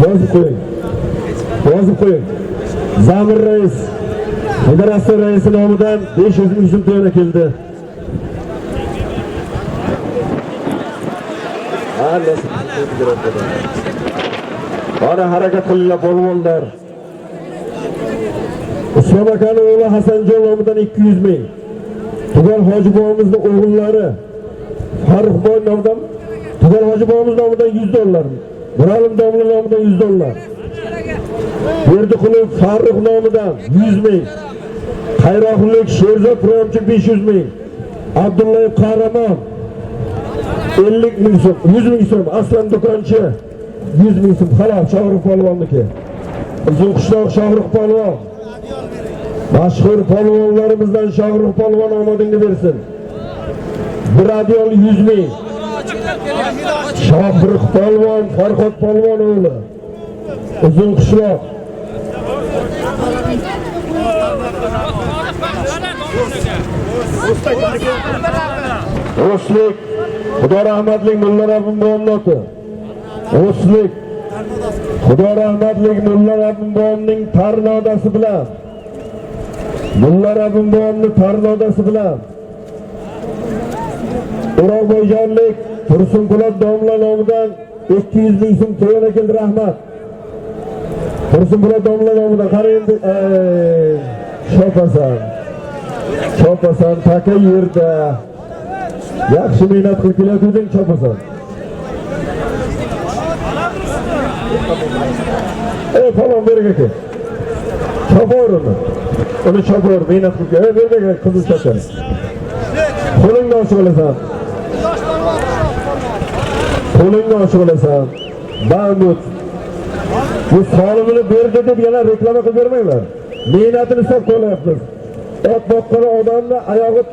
Yozib qo'ying. Yozib qo'ying. Zamir rais federatsiya raisi nomidan 500 ming so'm to'yna keldi. Ana harakat qilinglar polvonlar. Islom akaning o'g'li Hasanjon nomidan 200 ming. Tugal Hojibovimizning o'g'illari Farruxboy nomidan, Tugal Hojibovimiz nomidan 100 dollar. Miralim domla nomidan 100 dollar. Berdiqulov Farruh nomidan 100 ming. Qayroqlik Sherzod Promchi 500 ming. Abdullayev Qahramon 50 ming so'm, 100 ming so'm. Aslan do'konchi 100 ming so'm. Halol Shohrux polvonniki. Uzunqishloq Shohrux polvon. Mashhur polvonlarimizdan Shohrux polvon omadingni bersin. Bir adiyol 100 ming. Shohrux polvon, Farhod polvon o'g'li. Uzunqishloq. O'slik Xudo rahmatlik Mulla Rabbim muomnoti. O'slik Xudo rahmatlik Mulla Rabbim bovning tarnodasi bilan. Mulla Rabbim bovning tarnodasi bilan. O'rolboyjonlik Tursunpo'lat domla nomidan 200 ming so'm to'yona keldi. Rahmat. Tursunpo'lat domla nomidan qarang. Chopasan taka yerda. Yaxshi mehnat qilib kelayotganding chopasan. Falon berga aka. Chopaverma. Uni chopaver, mehnat qilib. Berga qizil chaqar. Qo'lingni ochib olasan. Qo'lingni ochib olasan. Mahmud. Bu solimini berdi deb yana reklama qilib bermanglar. Mehnatini hisob qilyapmiz. Ot boqqan odamni oyog'i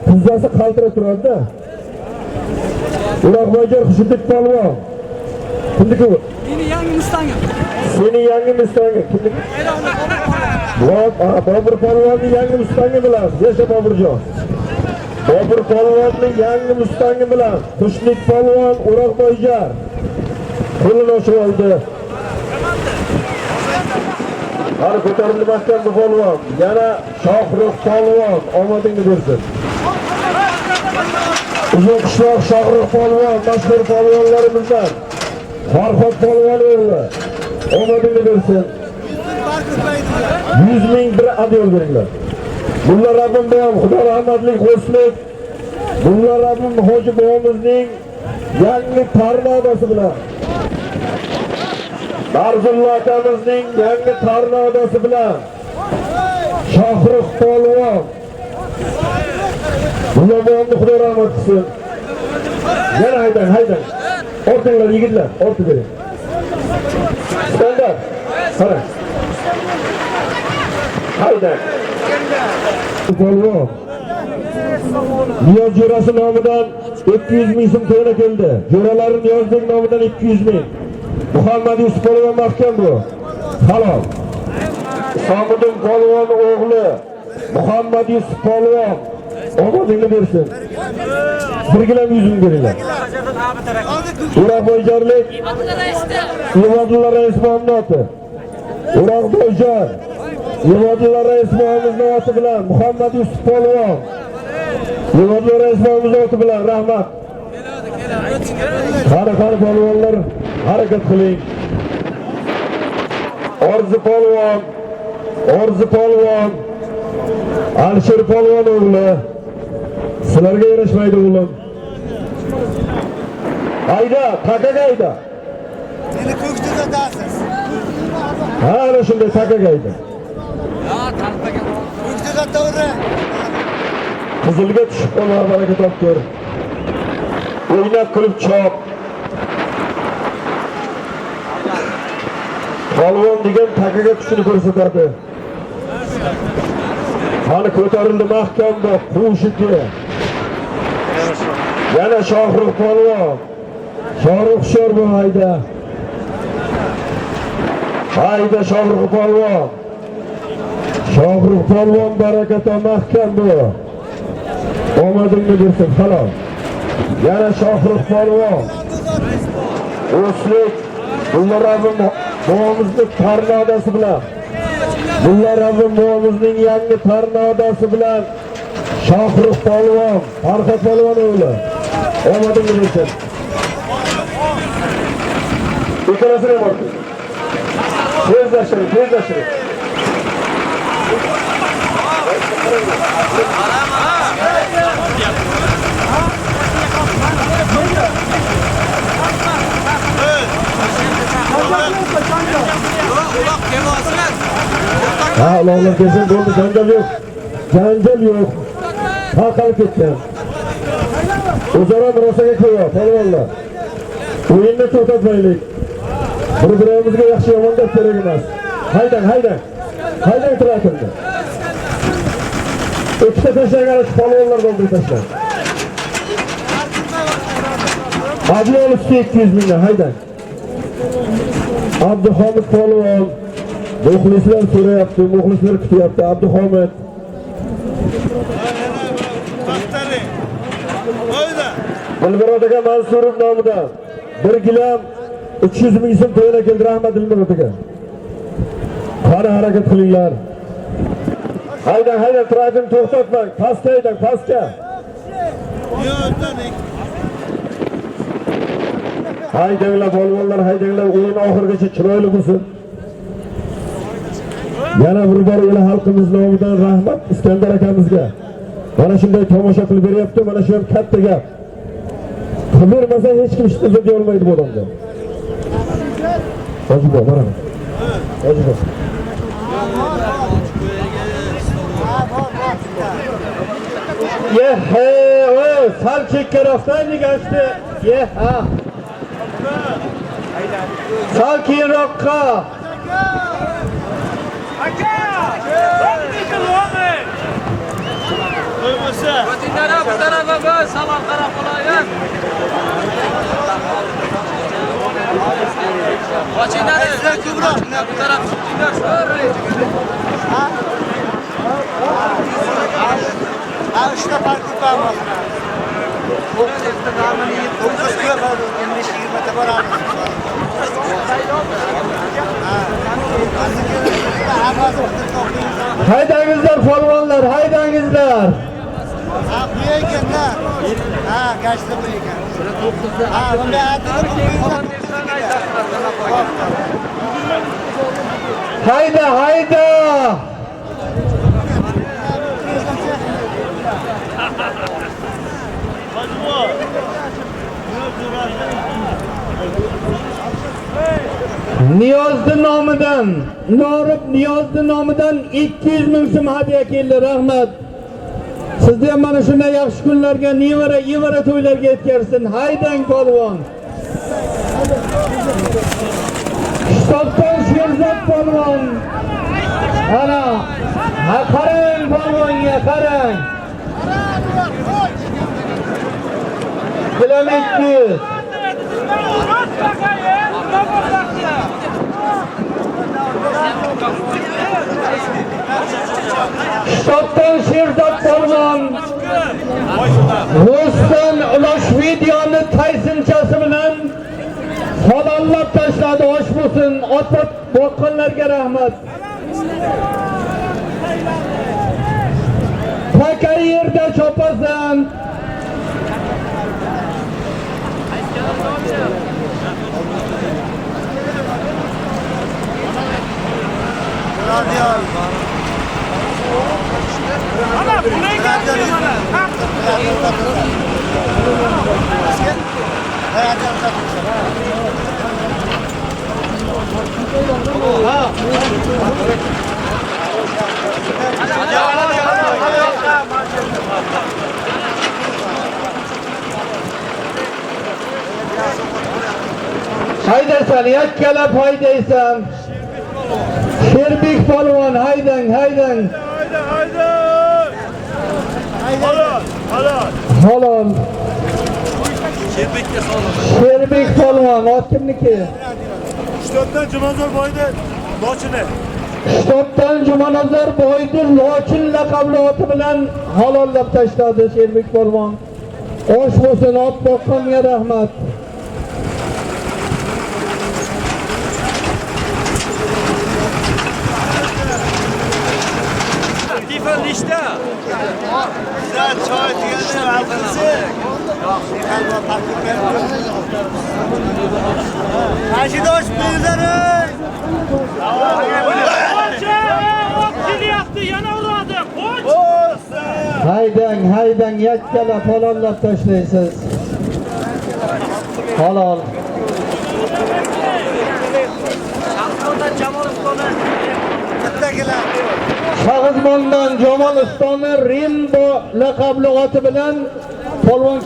tizzasi qaltirab turadi-da. Uloqboyjon Xushnudbek polvon. Kimniki bu? yangi Mustangim. Sening yangi Mustanging kimniki? Bobur polvonning yangi Mustangi bilan. Yasha Boburjon. Bobur polvonning yangi Mustangi bilan Xushlik polvon O'roqboyjar qo'lini ochib oldi. Hali ko'tarilmasdan bu polvon. Yana Shohruh polvon omadingni bersin. Uzun qishloq Shohruh polvon mashhur polvonlarimizdan Farhod polvon o'g'li omadingni bersin. 100 ming bir adyor beringlar. Mulla Rabbim bilan Xudo rahmatli Xo'shlik. Mulla Rabbim Hoji bobomizning yangi tarnodasi bilan Barzullo akamizning yangi tarnodasi bilan Shohruh polvon Mulla bobomni Xudo rahmat qilsin. Yana haydang. Ortinglar yigitlar, ortib bering. Standart. Qara. Haydang. Polvon Niyoz Jo'rasi nomidan 200 ming so'm to'la keldi. Jo'ralari Niyozbek nomidan 200 ming. Muhammad Yusuf polvon mahkam bu. Halol. Somiddin polvon o'g'li Muhammad Yusuf polvon omadingni bersin. Birgilam 100 ming beringlar. O'roqboyjarlik Ivodulla rais nomoti. O'roqboyjar Ivodulla rais nomimizning oti bilan Muhammad Yusuf polvon Ivodulla rais nomimizning oti bilan rahmat. Qari polvonlar harakat qiling. Orzi polvon Alisher polvon o'g'li sizlarga yarashmaydi o'g'lim. Hayda, takagayda. Meni ko'kda uzatasiz. Ha, ana shunday takagayda. Ko'kda uzataverra. Qizilga tushib qolma, baraka topdir. O'ynab kulib chop. Polvon degan takaga tushini ko'rsatadi. Qani ko'tarildi mahkamda qushiki. Yana Shohruh polvon. Shohruh shor bu hayda. Hayda Shohruh polvon. Shohruh polvon barakata mahkam bu. Omadingni bersin halol. Yana Shohruh polvon. O'slik Mulla Rabbim bobomizning tarnodasi bilan Mulla Rabbim bobomizning yangi tarnodasi bilan Shohruh polvon, Farhod polvon o'g'li omadingni bersin. Ikkalasini bor. Tezlashtiring. Ha, ularlar kelsin bo'ldi, janjal yo'q. Tarqalib ketgan. O'zaro murosaga qo'yib, polvonlar. O'yinni to'xtatmaylik. Bir-birimizga yaxshi yomon deb kerak emas. Haydang turakimni. Ikkita tashlagan polvonlar bo'ldi tashlang. Adliol 200 mingdan haydang. Abduhamid polvon muxlislar so'rayapti, muxlislar kutyapti. Abduhamid Dilmurod aka Mansurov nomidan 1 gilam 300 ming so'm to'yla keldi. Rahmat Dilmurod aka. Qani harakat qilinglar. Haydang, trafik to'xtatmang. Pastga haydang, pastga. Haydanglar polvonlar, haydanglar, o'yin oxirigacha chiroyli bo'lsin. Yana bir bor o'la xalqimiz nomidan rahmat Iskandar akamizga. Mana shunday tomosha qilib beryapti, mana shu ham katta gap. Qilmasa hech kim ishni o'ziga olmaydi bu odamdan. Hojibo, mana. Hojibo. Sal chekkaroqdan degashdi. Sal keyinroqqa. Aka! Qo'ymasa. Bu tarafa salom qarab qo'ying. Ochinglar. Sizlar ko'proq. Bu taraf tutinglar. Ha, ishda farq ko'pami? 9 kilo, 15-20 ta boramiz. Haydangizlar polvonlar, haydangizlar. Ha, bu ekan-da. Ha, gashta bu ekan. Ha, bunday atini Hayda, hayda. Niyozni nomidan, Norib Niyozni nomidan 200 ming so'm hadiya keldi. Rahmat. Sizni ham mana shunday yaxshi kunlarga, nevara to'ylarga yetkazsin. Haydang polvon. Kitobdan Sherzod polvon. Ana, ha qarang polvonga, qarang. Kilometr. Kitobdan Sherzod polvon. Rusdan ulash videoni taysinchasi bilan halollab tashladi. Osh bo'lsin. Otib boqqanlarga rahmat. Taka yerda chopasan. Mana bunday gapni mana. Haydasan, yakkalab haydaysan. Sherbek polvon, haydang, haydang. Halol. Sherbek polvon, ot kimniki? Kitobdan Jumanzor boyda lochini. Kitobdan Jumanazor boydir lochin laqabli oti bilan halollab tashladi Sherbek polvon. Osh bo'lsin, ot boqqanga rahmat. Tifan ishda. Sizlar choy deganlar alqilsak. Mashidosh bizlar. Ot kelyapti, yana uradi. Qo'ch. Haydang, haydang, yakkalab halollab tashlaysiz. Halol. Bittagilar. Shahizmondan Jamolistoni Rimbo laqabli oti bilan polvon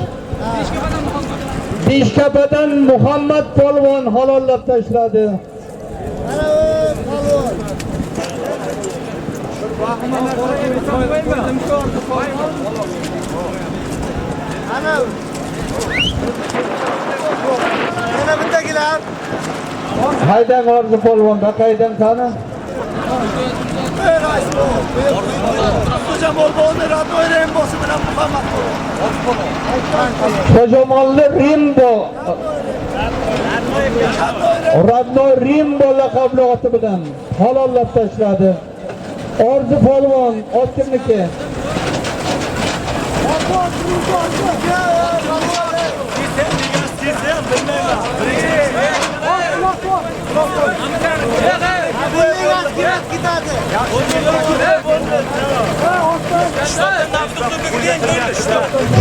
Beshkapadan Muhammad polvon halollab tashladi. Ana. Yana bittagilar. Haydang orzu polvon, baqaydan qani? Jamol bo'ldi, Radnoy Rembosi bilan Muhammad. Jamolli Rimbo. Radnoy Rimbo laqabli oti bilan halollab tashladi. Orzu polvon, ot kimniki?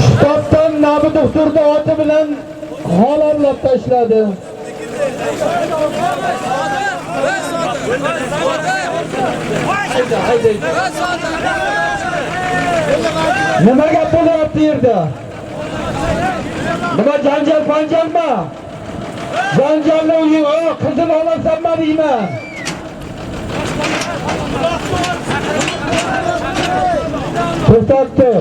Kitobdan Nabi doktorda oti bilan halollab tashladi. Nima gap bo'lyapti yerda? Nima janjal panjalmi? Janjalni yo'q, qizim olasanmi deyman. To'xtatdi.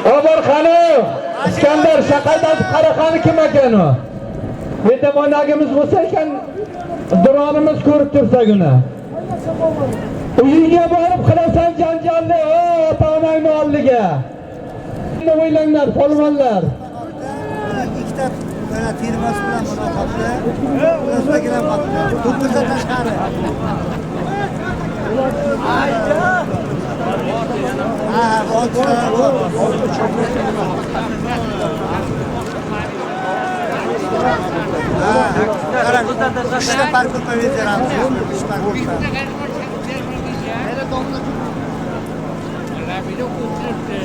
Abar qani, İskandar shaqaydan qaraqani kim ekan o? Mehmonagimiz bo'lsa ekan, dronimiz ko'rib tursagina. Uyiga borib qilasan janjalni, ota-onangni oldiga. Endi o'ylanglar, polvonlar. ikkita mana termas bilan munosabatda o'zbeklar qotdi. To'qqizta tashqari. Qishda parkur qo'yveramiz. Qish parkur.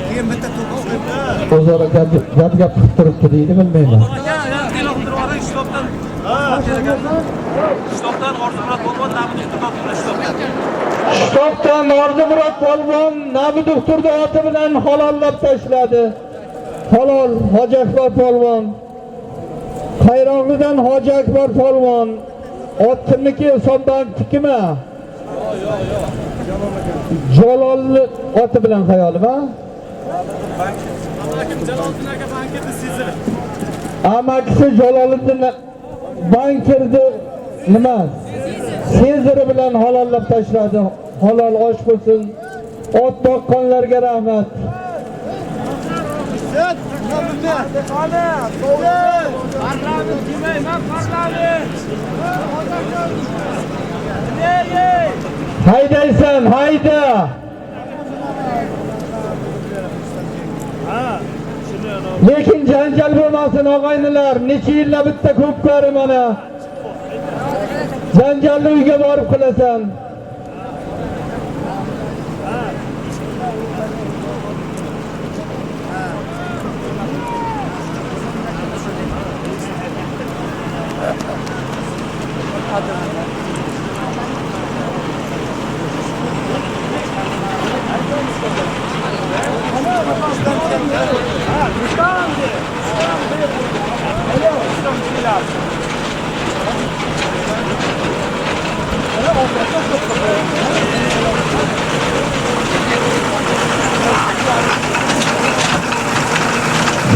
Keyin bitta to'qqiz O'zaro gap turibdi deydi, bilmayman. Shtobdan Orzumurod polvon Nabi doktorni oti bilan halollab tashladi. Halol Hoji Akbar polvon. Qayroqlidan Hoji Akbar polvon. Ot kimniki? Sonbanknikimi? Jalolni oti bilan xayolim-a? Amakisi Jaloliddin bankirdi nima? Seziri bilan halollab tashladi. Halol osh bo'lsin. Ot boqqanlarga rahmat. Haydaysan, hayda. Lekin janjal bo'lmasin og'aynilar. Necha yillar bitta ko'pkari mana. Janjalni uyga borib qilasan.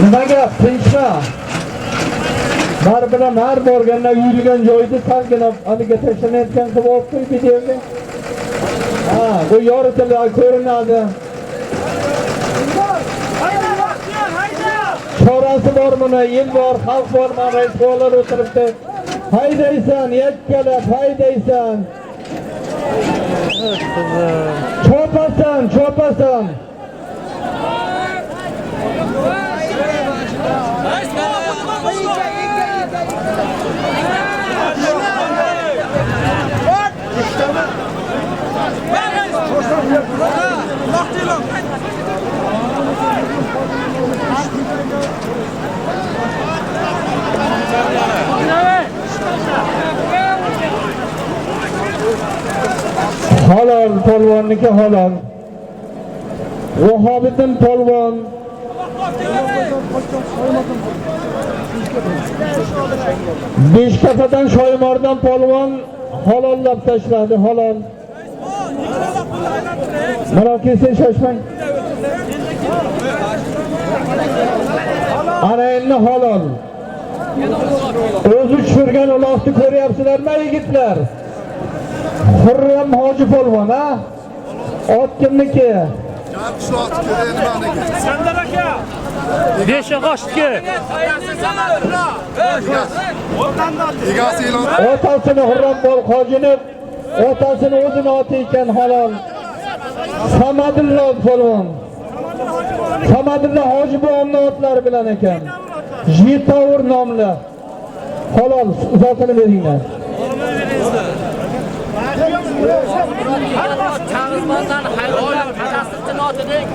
Nima gap, tinchmi? Har bilan har borganda yurgan joyda salgina aniga tashlanayotgan qilib olib qo'y videoga. Bu yoritilib ko'rinadi. Chorasi bor buni, el bor, xalq bor, mana rais bolalar o'tiribdi. Haydaysan, yakkalab haydaysan. Chopasan. Halol polvonniki halol. Vahobiddin polvon Beshkafadan Shoymordan polvon halollab tashladi, halol. Mana kelsin shoshmang. Ana endi halol. O'zi tushirgan uloqni ko'ryapsizlarmi yigitlar? Xurram Hoji polvon, ha? Ot kimniki? Iskandar aka. Beshog'oshniki. Otasini Xurram Hojini, otasini o'zini oti ekan halol. Samadullo polvon. Samadullo Hoji bo'g'imning otlari bilan ekan. Jitovur nomli. Halol, zotini beringlar. Chag'izmondan Xayrullo kadastrchini otining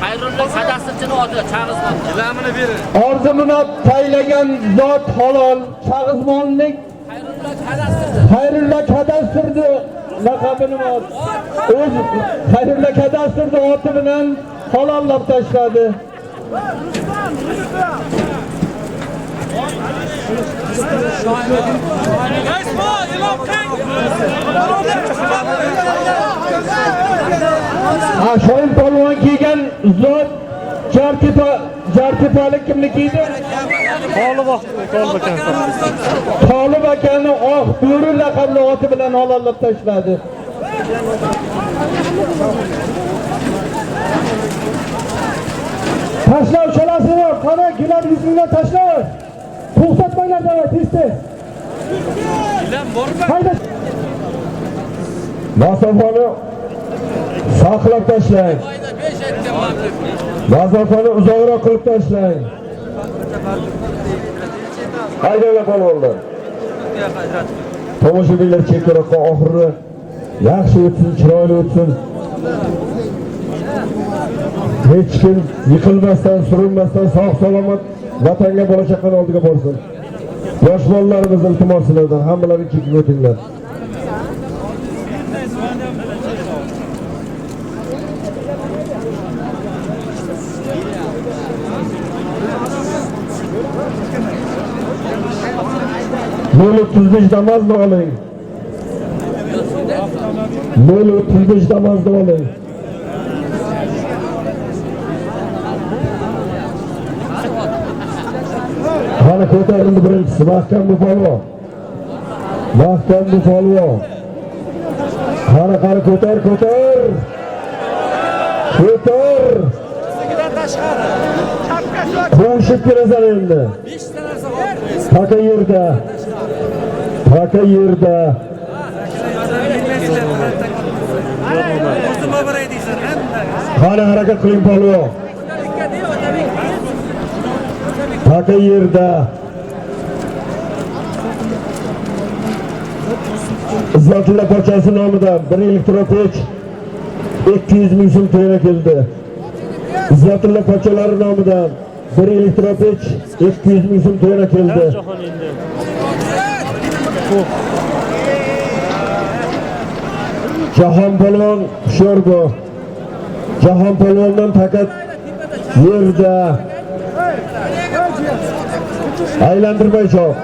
Xayrullo kadastrchini oti Chag'izmon. Lamini berin. Orzumunot taylagan zot halol. Chag'izmonlik Xayrullo kadastrni laqabini ot. O'z Xayrullo kadastrni oti bilan halollab tashladi. Guys, Shoyim polvon kiygan zot jartepalik kimnikiydi? Tolib akani oq bo'ri laqabli oti bilan ololab tashladi. Tashlav chalasini qana gilam yuzingdan tashlav. To'xtatmanglar davay tez-tez. Hayda. Masofani saqlab tashlang. Masofani uzoqroq qilib tashlang. Haydanglar polvonlar. Tomoshabinlar chekkaroqqa oxiri yaxshi o'tsin, chiroyli o'tsin. Hech kim yiqilmasdan, surilmasdan sog'-salomat vatanga bola-chaqani oldiga borsin. Yosh bolalarimiz iltimos sizlardan hammalari chekib o'tinglar. Nol 35 namozni oling. Nol 35 namozni oling. Qani ko'tarildi birinchisi, mahkam bu polvon. Mahkam bu polvon. Qani ko'tar. Ko'tar. Qo'shib kelasan endi. Taka yerda. Qani harakat qiling polvon. Taka yerda. Izzatilla pochasi nomidan bir elektropech 200 ming so'm to'yga keldi. Izzatilla pochalari nomidan bir elektropech 200 ming so'm to'yga keldi. Jahon polvon sho'rbo. Jahon polvondan takat yerda. Aylantirmay chop.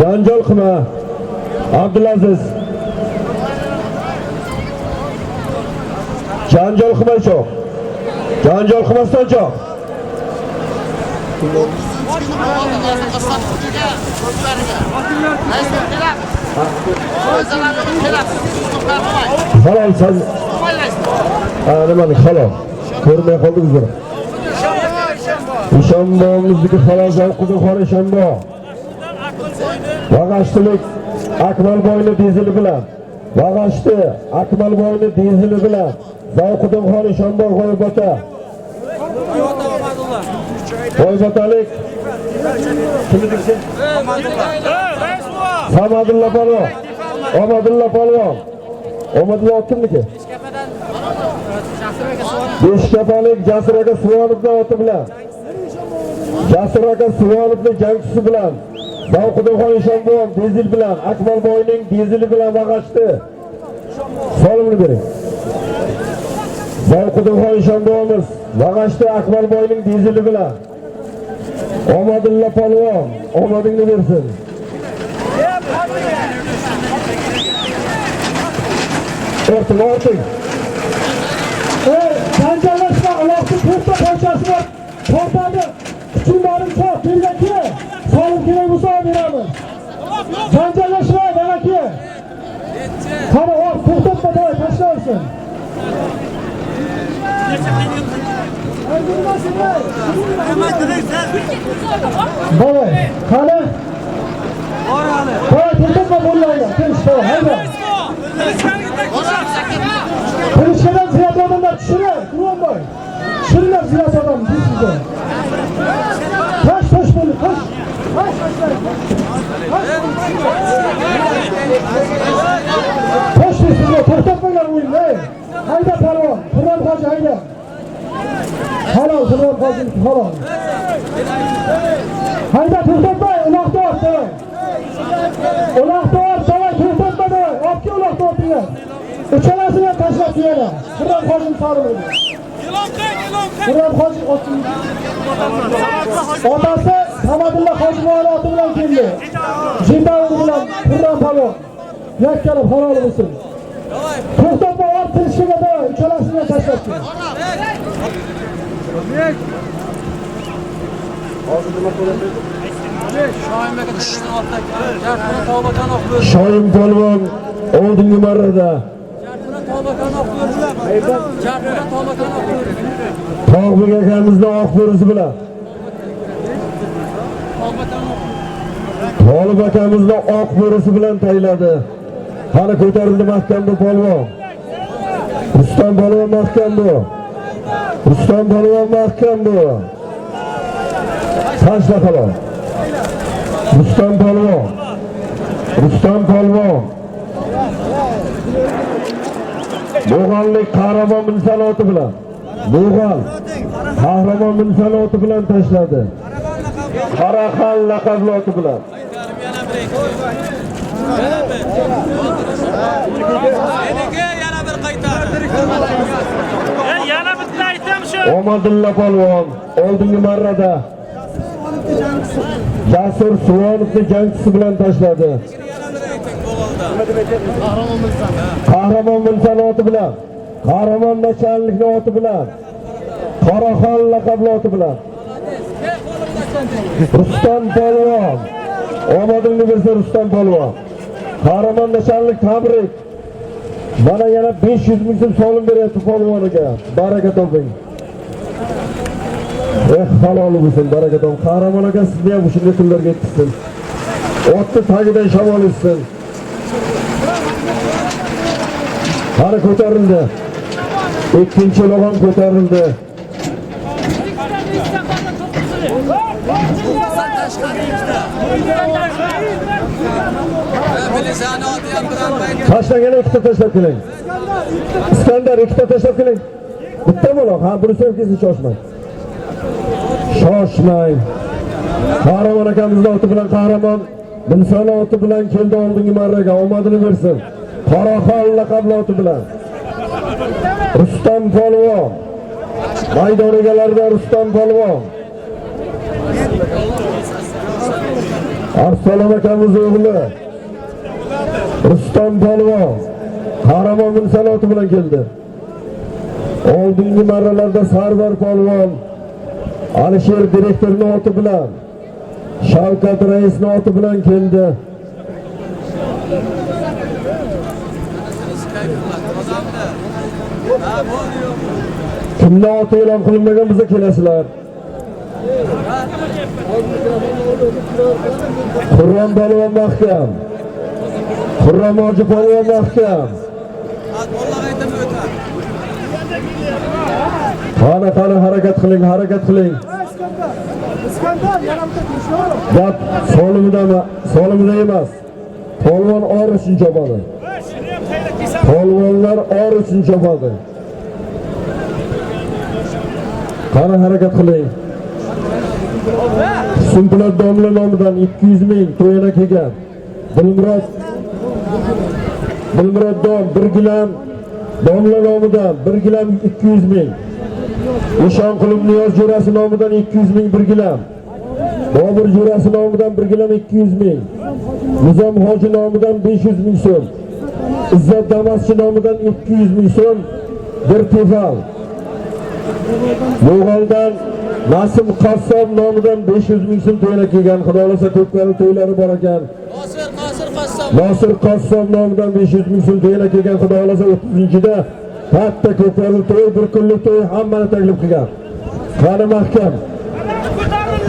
Janjal qilma. Abdulaziz. Janjal qilmay chop. Janjal qilmasdan chop. Halol sen. Nimani halol. Ko'rmay qoldik biz. Ishonmomizniki halol zavqiga qora ishonmo. Vag'ashtilik Akmalboyni dizili bilan. Vag'ashti Akmalboyni dizili bilan. Zavqidan qora ishonmo g'oybota. G'oybotalik. Kimni degsin? Samadulla polvon. Omadulla polvon. Omadulla kimniki? Beshkapalik Jasur aka Suvonovning oti bilan. Jasur aka Suvonovning jangchisi bilan. Zavqidan Eshonboy dizil bilan Akmalboyning dizili bilan vag'ashti. Solimni bering. Zavqidan Eshonboyimiz vag'ashti Akmalboyning dizili bilan. Omadulla polvon, omadingni bersin. Orting. Janjallashma, Allohning to'rtta pochasi bor. Tortadi. Kuchinglarim choq, kelgaki. Solim kerak bo'lsa beramiz. Janjallashma, balaki. Qani, to'xtatma, davay, tashlaysin. Davay, qani? Qo'y, to'xtatma bo'lmaydi. Tinch, hayda. Kirishdan ziyod odamlar tushirib, Quronboy. Tushirlar ziyod odam sizga. Tosh bo'ldi, tosh. Tosh sizga to'xtatmanglar o'yinni. Hayda polvon, Qur'on hoji hayda. Halol, Qur'on hoji halol. Hayda to'xtatmay, uloqda ort, davay. Uloqda ort, davay, to'xtatma, davay. Ortga uloqda ortinglar. Uchalasini tashlab yana. Qur'on hoji so'raydi. Qur'on hoji otasi Samadullo Hojiboyev oti bilan keldi. Jindavur bilan Qur'on palvon. Yakkalab halol bo'lsin. To'xtab ot tilshiga da uchalasini tashlashdi. Shoim polvon oldingi marrada Tog'bek akamizning oq bo'risi bilan Tolib akamizning oq bo'risi bilan tayladi. Qani ko'tarildi mahkam bu polvon. Rustam polvon mahkam bu. Rustam polvon mahkam bu. Tashla qalon. Rustam polvon. Rustam polvon. Mo'g'onlik qahramon bin sanoti bilan. Mo'g'on qahramon bin sanoti bilan tashladi. Qaraxon laqabli oti bilan. Yana bir qaytar. Yana bitta aytam shu. Omadulla polvon oldingi marrada Jasur Suvonovni jangchisi bilan tashladi. Qahramon bin sanoti bilan. Qahramon nachallikning oti bilan. Qaraxon laqabli oti bilan. Rustam polvon. Omadingni bersa Rustam polvon. Qahramon nachallik tabrik. Mana yana 500 ming so'm solim beryapti polvoniga. Baraka toping. Halol bo'lsin, baraka toping. Qahramon aka sizni ham shunday kunlarga yetkazsin. Otni tagidan shamol etsin. Qani ko'tarildi. Ikkinchi log'on ko'tarildi. Tashlagani ikkita tashlab keling. Iskandar ikkita tashlab keling. Bitta bo'la, ha bunisi ham kesin shoshmang. Shoshmang. Qahramon akamizning oti bilan Qahramon Binsani oti bilan keldi oldingi marraga, omadini bersin. Qaraxon laqabli oti bilan. Rustam polvon. Maydon egalarida Rustam polvon. Arslon akamiz o'g'li. Rustam polvon. Qahramon Binsani oti bilan keldi. Oldingi marralarda Sarvar polvon. Alisher direktorning oti bilan. Shavkat raisning oti bilan keldi. Kimning oti e'lon qilinmagan bizga kelasizlar. Qur'on polvon mahkam. Qur'on hoji polvon mahkam. Qani harakat qiling, harakat qiling. Iskandar yana bitta tinchlar. Gap solimida emas. Polvon or uchun chopadi. Polvonlar or uchun chopadi. Qani harakat qiling. Sumplat domla nomidan 200 ming to'yana kelgan. Bilmurod dom 1 gilam domla nomidan 1 gilam 200 ming. Eshonqulov Niyoz jo'rasi nomidan 200 ming 1 gilam. Bobur jo'rasi nomidan 1 gilam 200 ming. Nizom hoji nomidan 500 ming so'm. Izzat Damaschi nomidan 200 ming so'm bir tefal. Mo'g'oldan Nasim Qassob nomidan 500 ming so'm to'ylar kelgan. Xudo xolasa ko'pkari to'ylari bor ekan. Nosir Qassob nomidan 500 ming so'm to'ylar kelgan. Xudo xolasa 30-da katta ko'pkari to'y, bir kunlik to'y hammani taklif qilgan. Qani mahkam.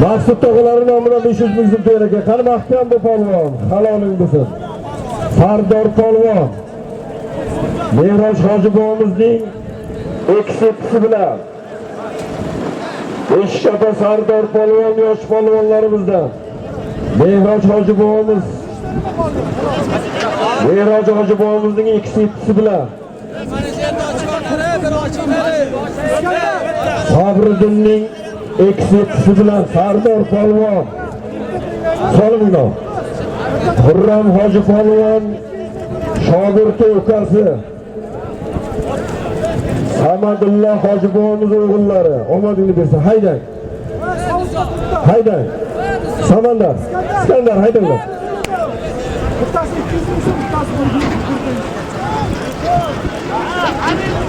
Maqsud tog'alari nomidan 500 ming so'm to'ylar kelgan. Qani mahkam bu polvon, haloling bo'lsin. Sardor polvon. Mehroj hoji bobomizning eksepsi bilan Eshkapa Sardor polvon yosh polvonlarimizdan Mehroj hoji bobomiz Mehroj hoji bobomizning eksepsi bilan Sabriddinning eksepsi bilan Sardor polvon Solimno Xurram hoji polvon shogirdi ukasi Samadulla hoji bobomiz o'g'illari omadingni bersa haydang. Haydang. Samandar. Iskandar haydanglar.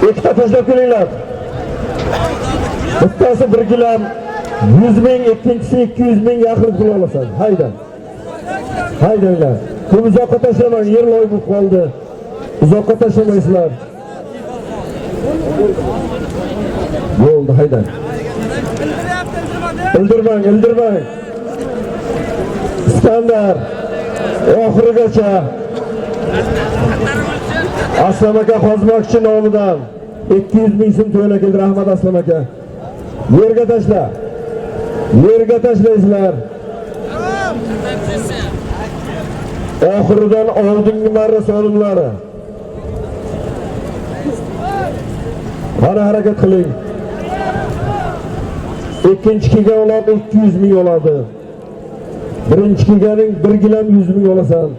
Ikkita tashlab kelinglar. Bittasi 1 kg 100 ming, ikkinchisi 200 ming yaxlit pul olasan. Haydang. Haydanglar. Ko'p uzoqqa tashlamang, yer loy bo'lib qoldi. Uzoqqa tashlamaysizlar. Bo'ldi, haydang. Ildirmang. Iskandar oxirigacha Aslam aka Qozmoqchi nomidan 200 ming so'm to'la keldi. Rahmat Aslam aka. Yerga tashla. Yerga tashlaysizlar. Oxiridan oldingi marra so'rimlari. Qani harakat qiling. Ikkinchi kelgan olib 200 ming oladi. Birinchi kelganing 1 kg 100 ming olasan.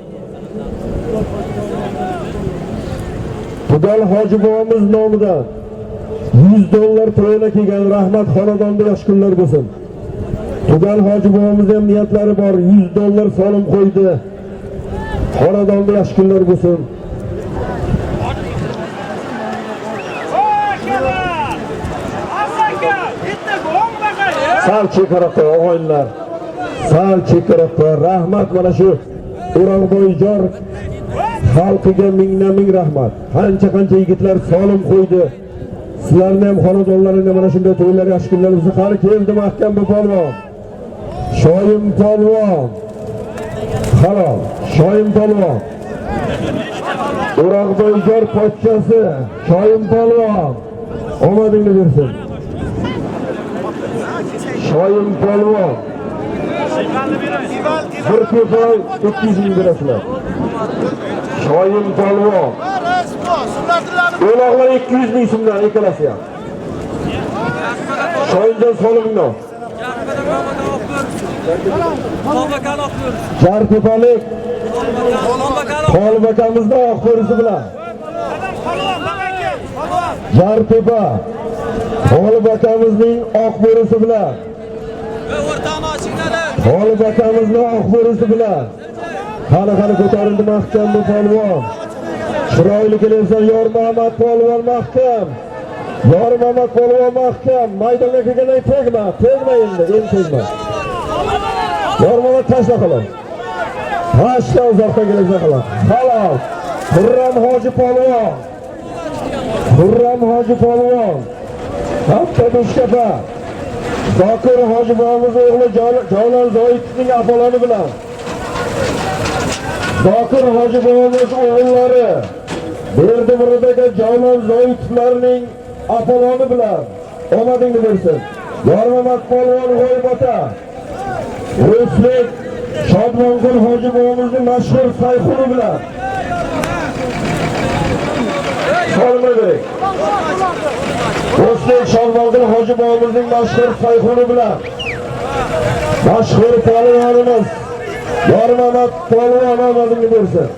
Tugal Hoji bobomiz nomidan $100 to'yona kelgan. Rahmat xonadonda yosh kunlar bo'lsin. Tugal Hoji bobomiz ham niyatlari bor. $100 solim qo'ydi. Xonadonda yosh kunlar bo'lsin. Sal chekaroqqa o'g'aylar. Sal chekaroqqa rahmat mana shu O'rog'boyjor xalqiga ming rahmat. Qancha yigitlar solim qo'ydi. Sizlarni ham xonadonlaringizda mana shunday to'ylar yosh kunlaringizni qari keldi mahkam bu polvon. Shoyim polvon. Halol, Shoyim polvon. O'rog'boyjor pochchasi Shoyim polvon. Omadingni bersin. Shoyim polvon. Bir ko'pay 200 ming berasizlar. Shoyim polvon. O'loqlar 200 ming so'mdan ikkalasi ham. Shoyimdan solimingni. Jartepalik. Xolbakamizni oq ko'risi bilan. Jartepa. Xolbakamizning oq ko'risi bilan. G'olib akamizni oq bo'risi bilan qani ko'tarildi mahkam bu polvon. Chiroyli kelyapsan Yor Muhammad polvon mahkam. Yor Muhammad polvon mahkam. Maydonga kelgandan tegma endi tegma. Yor Muhammad tashla qilin. Tashla uzoqdan kelsa qilin. Halol. Xurram Hoji polvon. Katta Beshkapa. Zokir Hoji bobomiz o'g'li Javlon Zoitovning apoloni bilan. Zokir Hoji bobomiz o'g'illari Berdimurodagi Javlon Zoitovlarning apoloni bilan omadingni bersin. Yormamat polvon G'oybota. O'zbek Shodmonqul Hoji bobomizning mashhur sayxuni bilan. Solmadik. O'zbek Shodmonqul Hoji bobomizning mashhur sayxuni bilan. Mashhur polvonimiz Yormamat polvon omadingni bersin.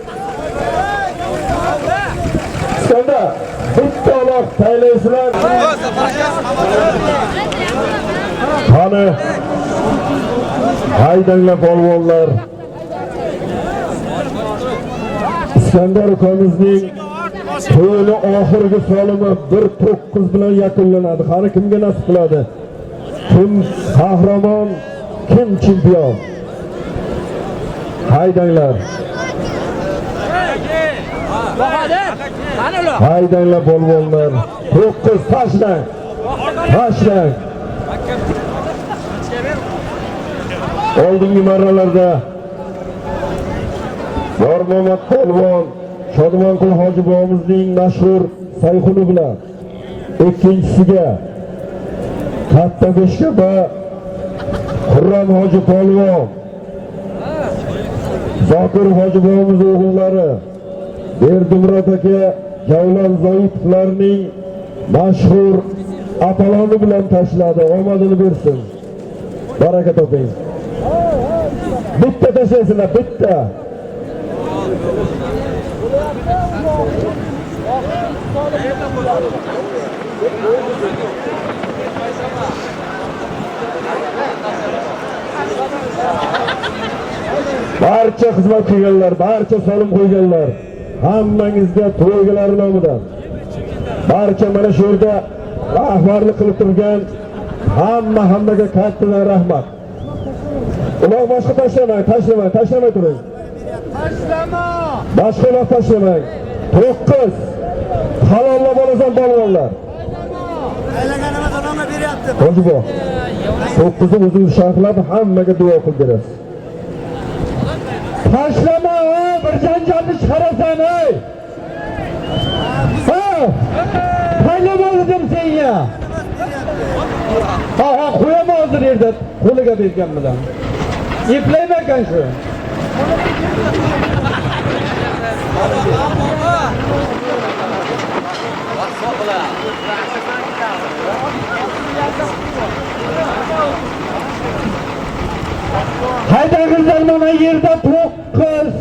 Senda bitta uloq taylaysizlar. Qani haydanglar polvonlar. Iskandar ukamizning to'yini oxirgi solimi 1-9 bilan yakunlanadi. Qani kimga nasib qiladi? Kim qahramon, kim chempion? Haydanglar. Haydanglar polvonlar. 9 tashlang. Oldingi marralarda Yormamat polvon Shodmonqul Hoji bobomizning mashhur sayxuni bilan. Ikkinchisiga Katta Beshkapa Xurram Hoji polvon Zokir Hoji bobomiz o'g'illari Berdimurod aka Javlon Zoitovlarning mashhur apoloni bilan tashladi. Omadini bersin. Baraka toping. Bitta tashlaysizlar, bitta. barcha xizmat qilganlar, barcha solim qo'yganlar, hammangizga to'ygalar nomidan, barcha mana shu yerda rahbarlik qilib turgan hammaga kattadan rahmat. Uloq boshqa tashlamang turing. Boshqa uloq tashlamang. 9 halollab olasan balvonlar. Aylanganimiz odamga beryapti. Hojibo. 9 o'zing sharhlab hammaga duo qilib berasiz. Tashlama, bir janjalni chiqarasan, ey. Ha! Qaynama dedim senga. Ha, qo'yama hozir yerda qo'liga bergan bilan. Eplayma ekan shu. Hayda qizlar, mana yerda 9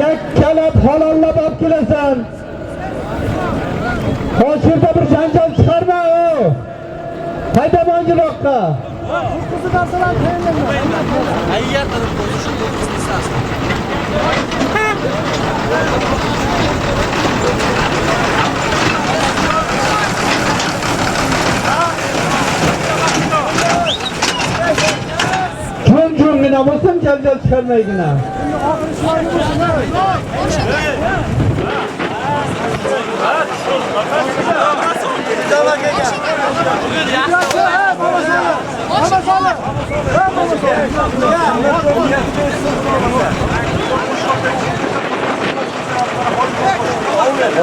yakkalab halollab olib kelasan. Hozirda bir janjal chiqarma o. Hayda manjiroqqa. Ayya qilib qo'yish Jumgina bo'lsin, janjal chiqarmaygina.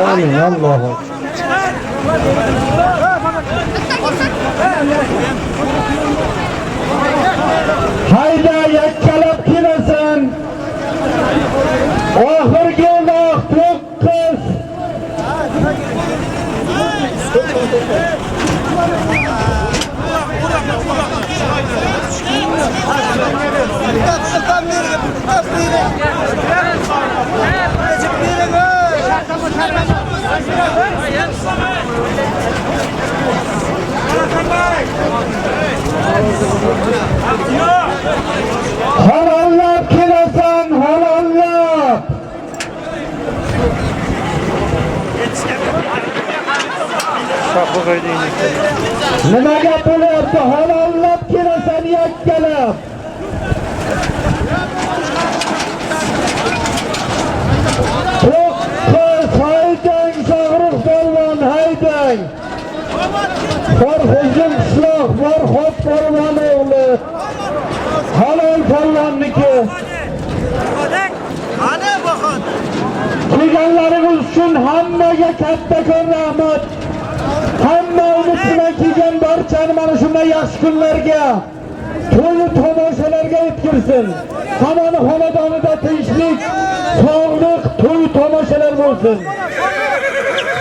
Amin Alloh. Hayda yakkalab kelasan. Oxirgi vaqt 9. Halollab kelasan, halollab. Nima gap bo'lyapti? Halollab kelasan, yakkalab. Haydang, Shohrux polvon, haydang. Farxo'jin qishloq, Farxod polvon o'g'li. Halol polvonniki. Ana baxon. Kelganlaringiz uchun hammaga kattakon rahmat. Hamma umid bilan kelgan barchani mana shunday yaxshi kunlarga, to'y tomoshalarga yetkazsin. Hammaning xonadonida tinchlik, sog'lik, to'y tomoshalar bo'lsin.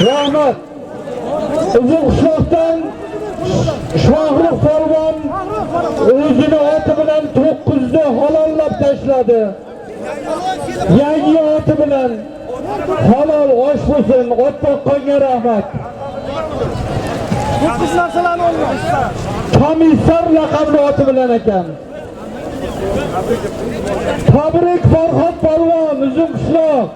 Rahmat. Uzun qishloqdan Shohrux polvon o'zini oti bilan 9 da halollab tashladi. Yangi oti bilan halol osh bo'lsin. Ot boqqanga rahmat. Bu narsalarni olmoqda. Komissar laqabli oti bilan ekan. Tabrik Farxod polvon, Uzun qishloq.